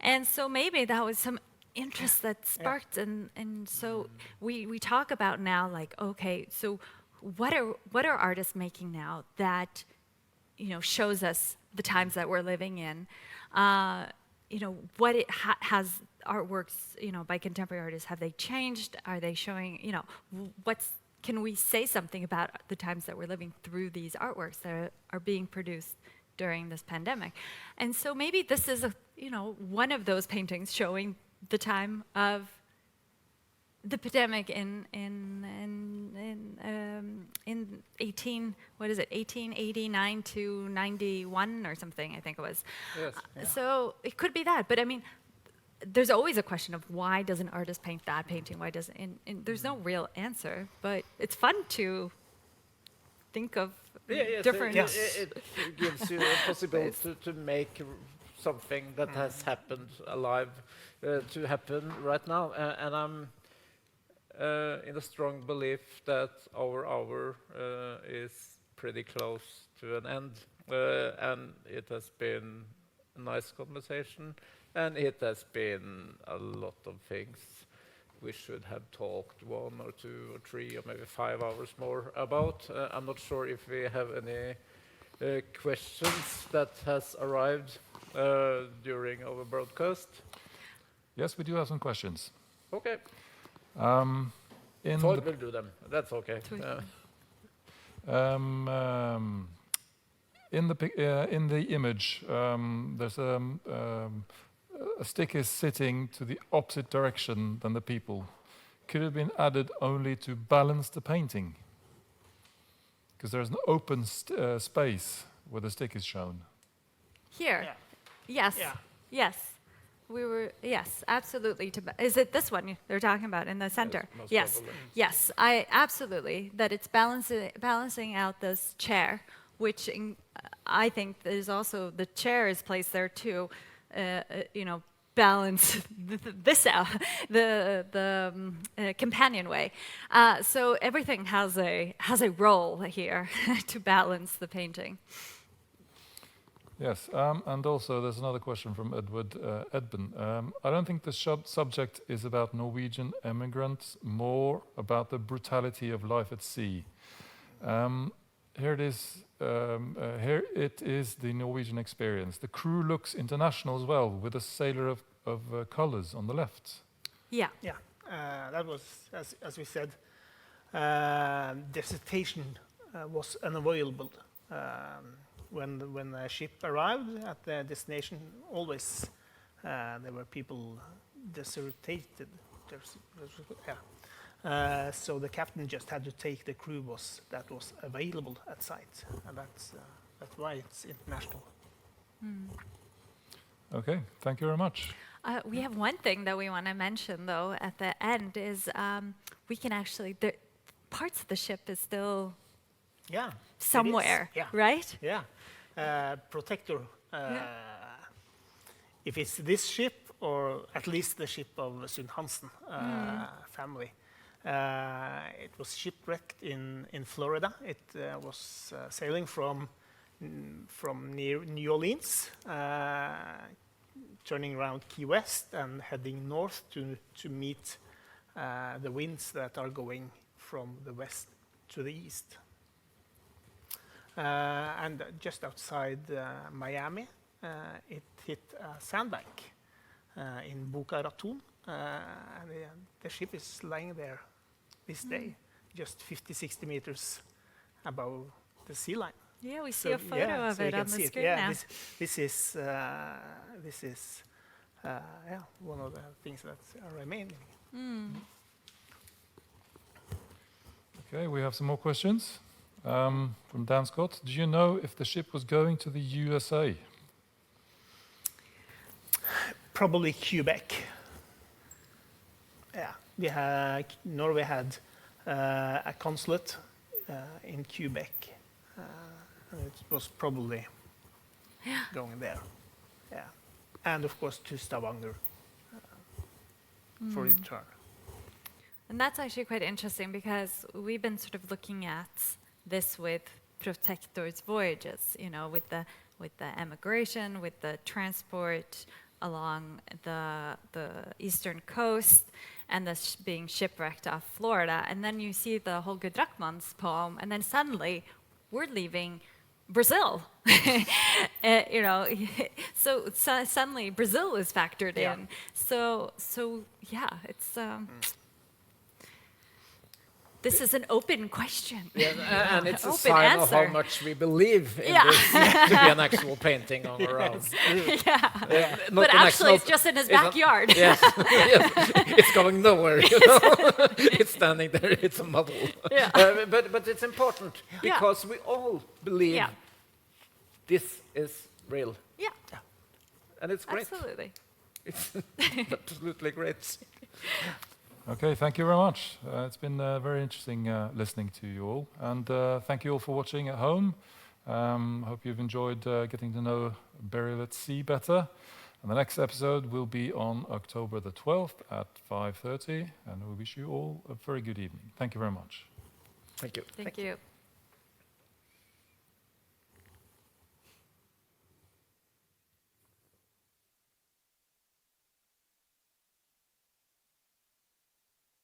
Speaker 2: And so maybe that was some interest that sparked, and so we talk about now, like, okay, so what are artists making now that, shows us the times that we're living in? What it has artworks, by contemporary artists, have they changed? Are they showing, can we say something about the times that we're living through these artworks that are being produced during this pandemic? And so maybe this is one of those paintings showing the time of the pandemic in 1889 to 91 or something, I think it was.
Speaker 1: Yes.
Speaker 2: So it could be that, but I mean, there's always a question of why does an artist paint that painting? Why doesn't? And there's no real answer, but it's fun to think of different.
Speaker 1: It gives you a possibility to make something that has happened alive to happen right now, and I'm in a strong belief that our hour is pretty close to an end, and it has been a nice conversation, and it has been a lot of things we should have talked 1 or 2 or 3 or maybe 5 hours more about. I'm not sure if we have any questions that has arrived during our broadcast.
Speaker 4: Yes, we do have some questions.
Speaker 1: Okay.
Speaker 4: In
Speaker 1: Floyd
Speaker 4: the
Speaker 1: will do them. That's okay.
Speaker 4: in the image, there's a stick is sitting to the opposite direction than the people. Could it have been added only to balance the painting? Because there's an open space where the stick is shown.
Speaker 2: Here.
Speaker 3: Yeah.
Speaker 2: Yes.
Speaker 3: Yeah.
Speaker 2: Yes. Yes, absolutely. Is it this one they're talking about in the center?
Speaker 1: most
Speaker 2: Yes.
Speaker 1: probably.
Speaker 2: Yes, I absolutely. That it's balancing out this chair, which I think is also, the chair is placed there to, balance this out, the companionway. So everything has a role here to balance the painting.
Speaker 4: Yes, and also there's another question from Edward Edben. I don't think the subject is about Norwegian immigrants, more about the brutality of life at sea. Here it is. Here it is the Norwegian experience. The crew looks international as well, with a sailor of colors on the left.
Speaker 2: Yeah.
Speaker 3: Yeah, that was, as we said, desertation was unavoidable. When the ship arrived at the destination, always there were people deserted. So the captain just had to take the crew that was available at site, and that's why it's international.
Speaker 4: Okay, thank you very much.
Speaker 2: We have one thing that we want to mention, though, at the end is we can actually, parts of the ship is still
Speaker 3: Yeah,
Speaker 2: somewhere,
Speaker 3: yeah.
Speaker 2: right?
Speaker 3: Yeah, protector. If it's this ship, or at least the ship of Sund Hansen family, it was shipwrecked in Florida. It was sailing from near New Orleans, turning around Key West and heading north to meet the winds that are going from the west to the east. And just outside Miami, it hit a sandbank in Boca Raton, and the ship is lying there this day, just 50-60 meters above the sea line.
Speaker 2: Yeah, we see a photo of it on the screen now.
Speaker 3: This is one of the things that are remaining.
Speaker 4: Okay, we have some more questions. From Dan Scott. Do you know if the ship was going to the USA?
Speaker 3: Probably Quebec. Yeah, Norway had a consulate in Quebec, and it was probably going there. Yeah, and of course to Stavanger for return.
Speaker 2: And that's actually quite interesting because we've been sort of looking at this with Protector's voyages, with the emigration, with the transport, along the eastern coast and being shipwrecked off Florida. And then you see the Holger Drachmann's poem, and then suddenly we're leaving Brazil. You know, so suddenly Brazil is factored
Speaker 3: Yeah.
Speaker 2: in. So yeah, it's this is an open question.
Speaker 1: Yeah, and it's a
Speaker 2: Open
Speaker 1: sign of how
Speaker 2: answer.
Speaker 1: much we believe in
Speaker 2: Yeah.
Speaker 1: this to be an actual painting on our own.
Speaker 2: Yeah.
Speaker 1: Not
Speaker 2: But
Speaker 1: an
Speaker 2: actually, it's
Speaker 1: actual-
Speaker 2: just in his
Speaker 1: it's not-
Speaker 2: backyard.
Speaker 1: Yes, yes, it's going nowhere. You know, it's standing there. It's a model.
Speaker 2: Yeah.
Speaker 1: But it's important
Speaker 2: Yeah.
Speaker 1: because we all believe
Speaker 2: Yeah.
Speaker 1: this is real,
Speaker 2: Yeah,
Speaker 1: and it's great.
Speaker 2: absolutely.
Speaker 1: It's absolutely great.
Speaker 4: Okay, thank you very much. It's been very interesting listening to you all, and thank you all for watching at home. Hope you've enjoyed getting to know Burial at Sea better. And the next episode will be on October the 12th at 5:30, and we wish you all a very good evening. Thank you very much.
Speaker 1: Thank you.
Speaker 2: Thank you.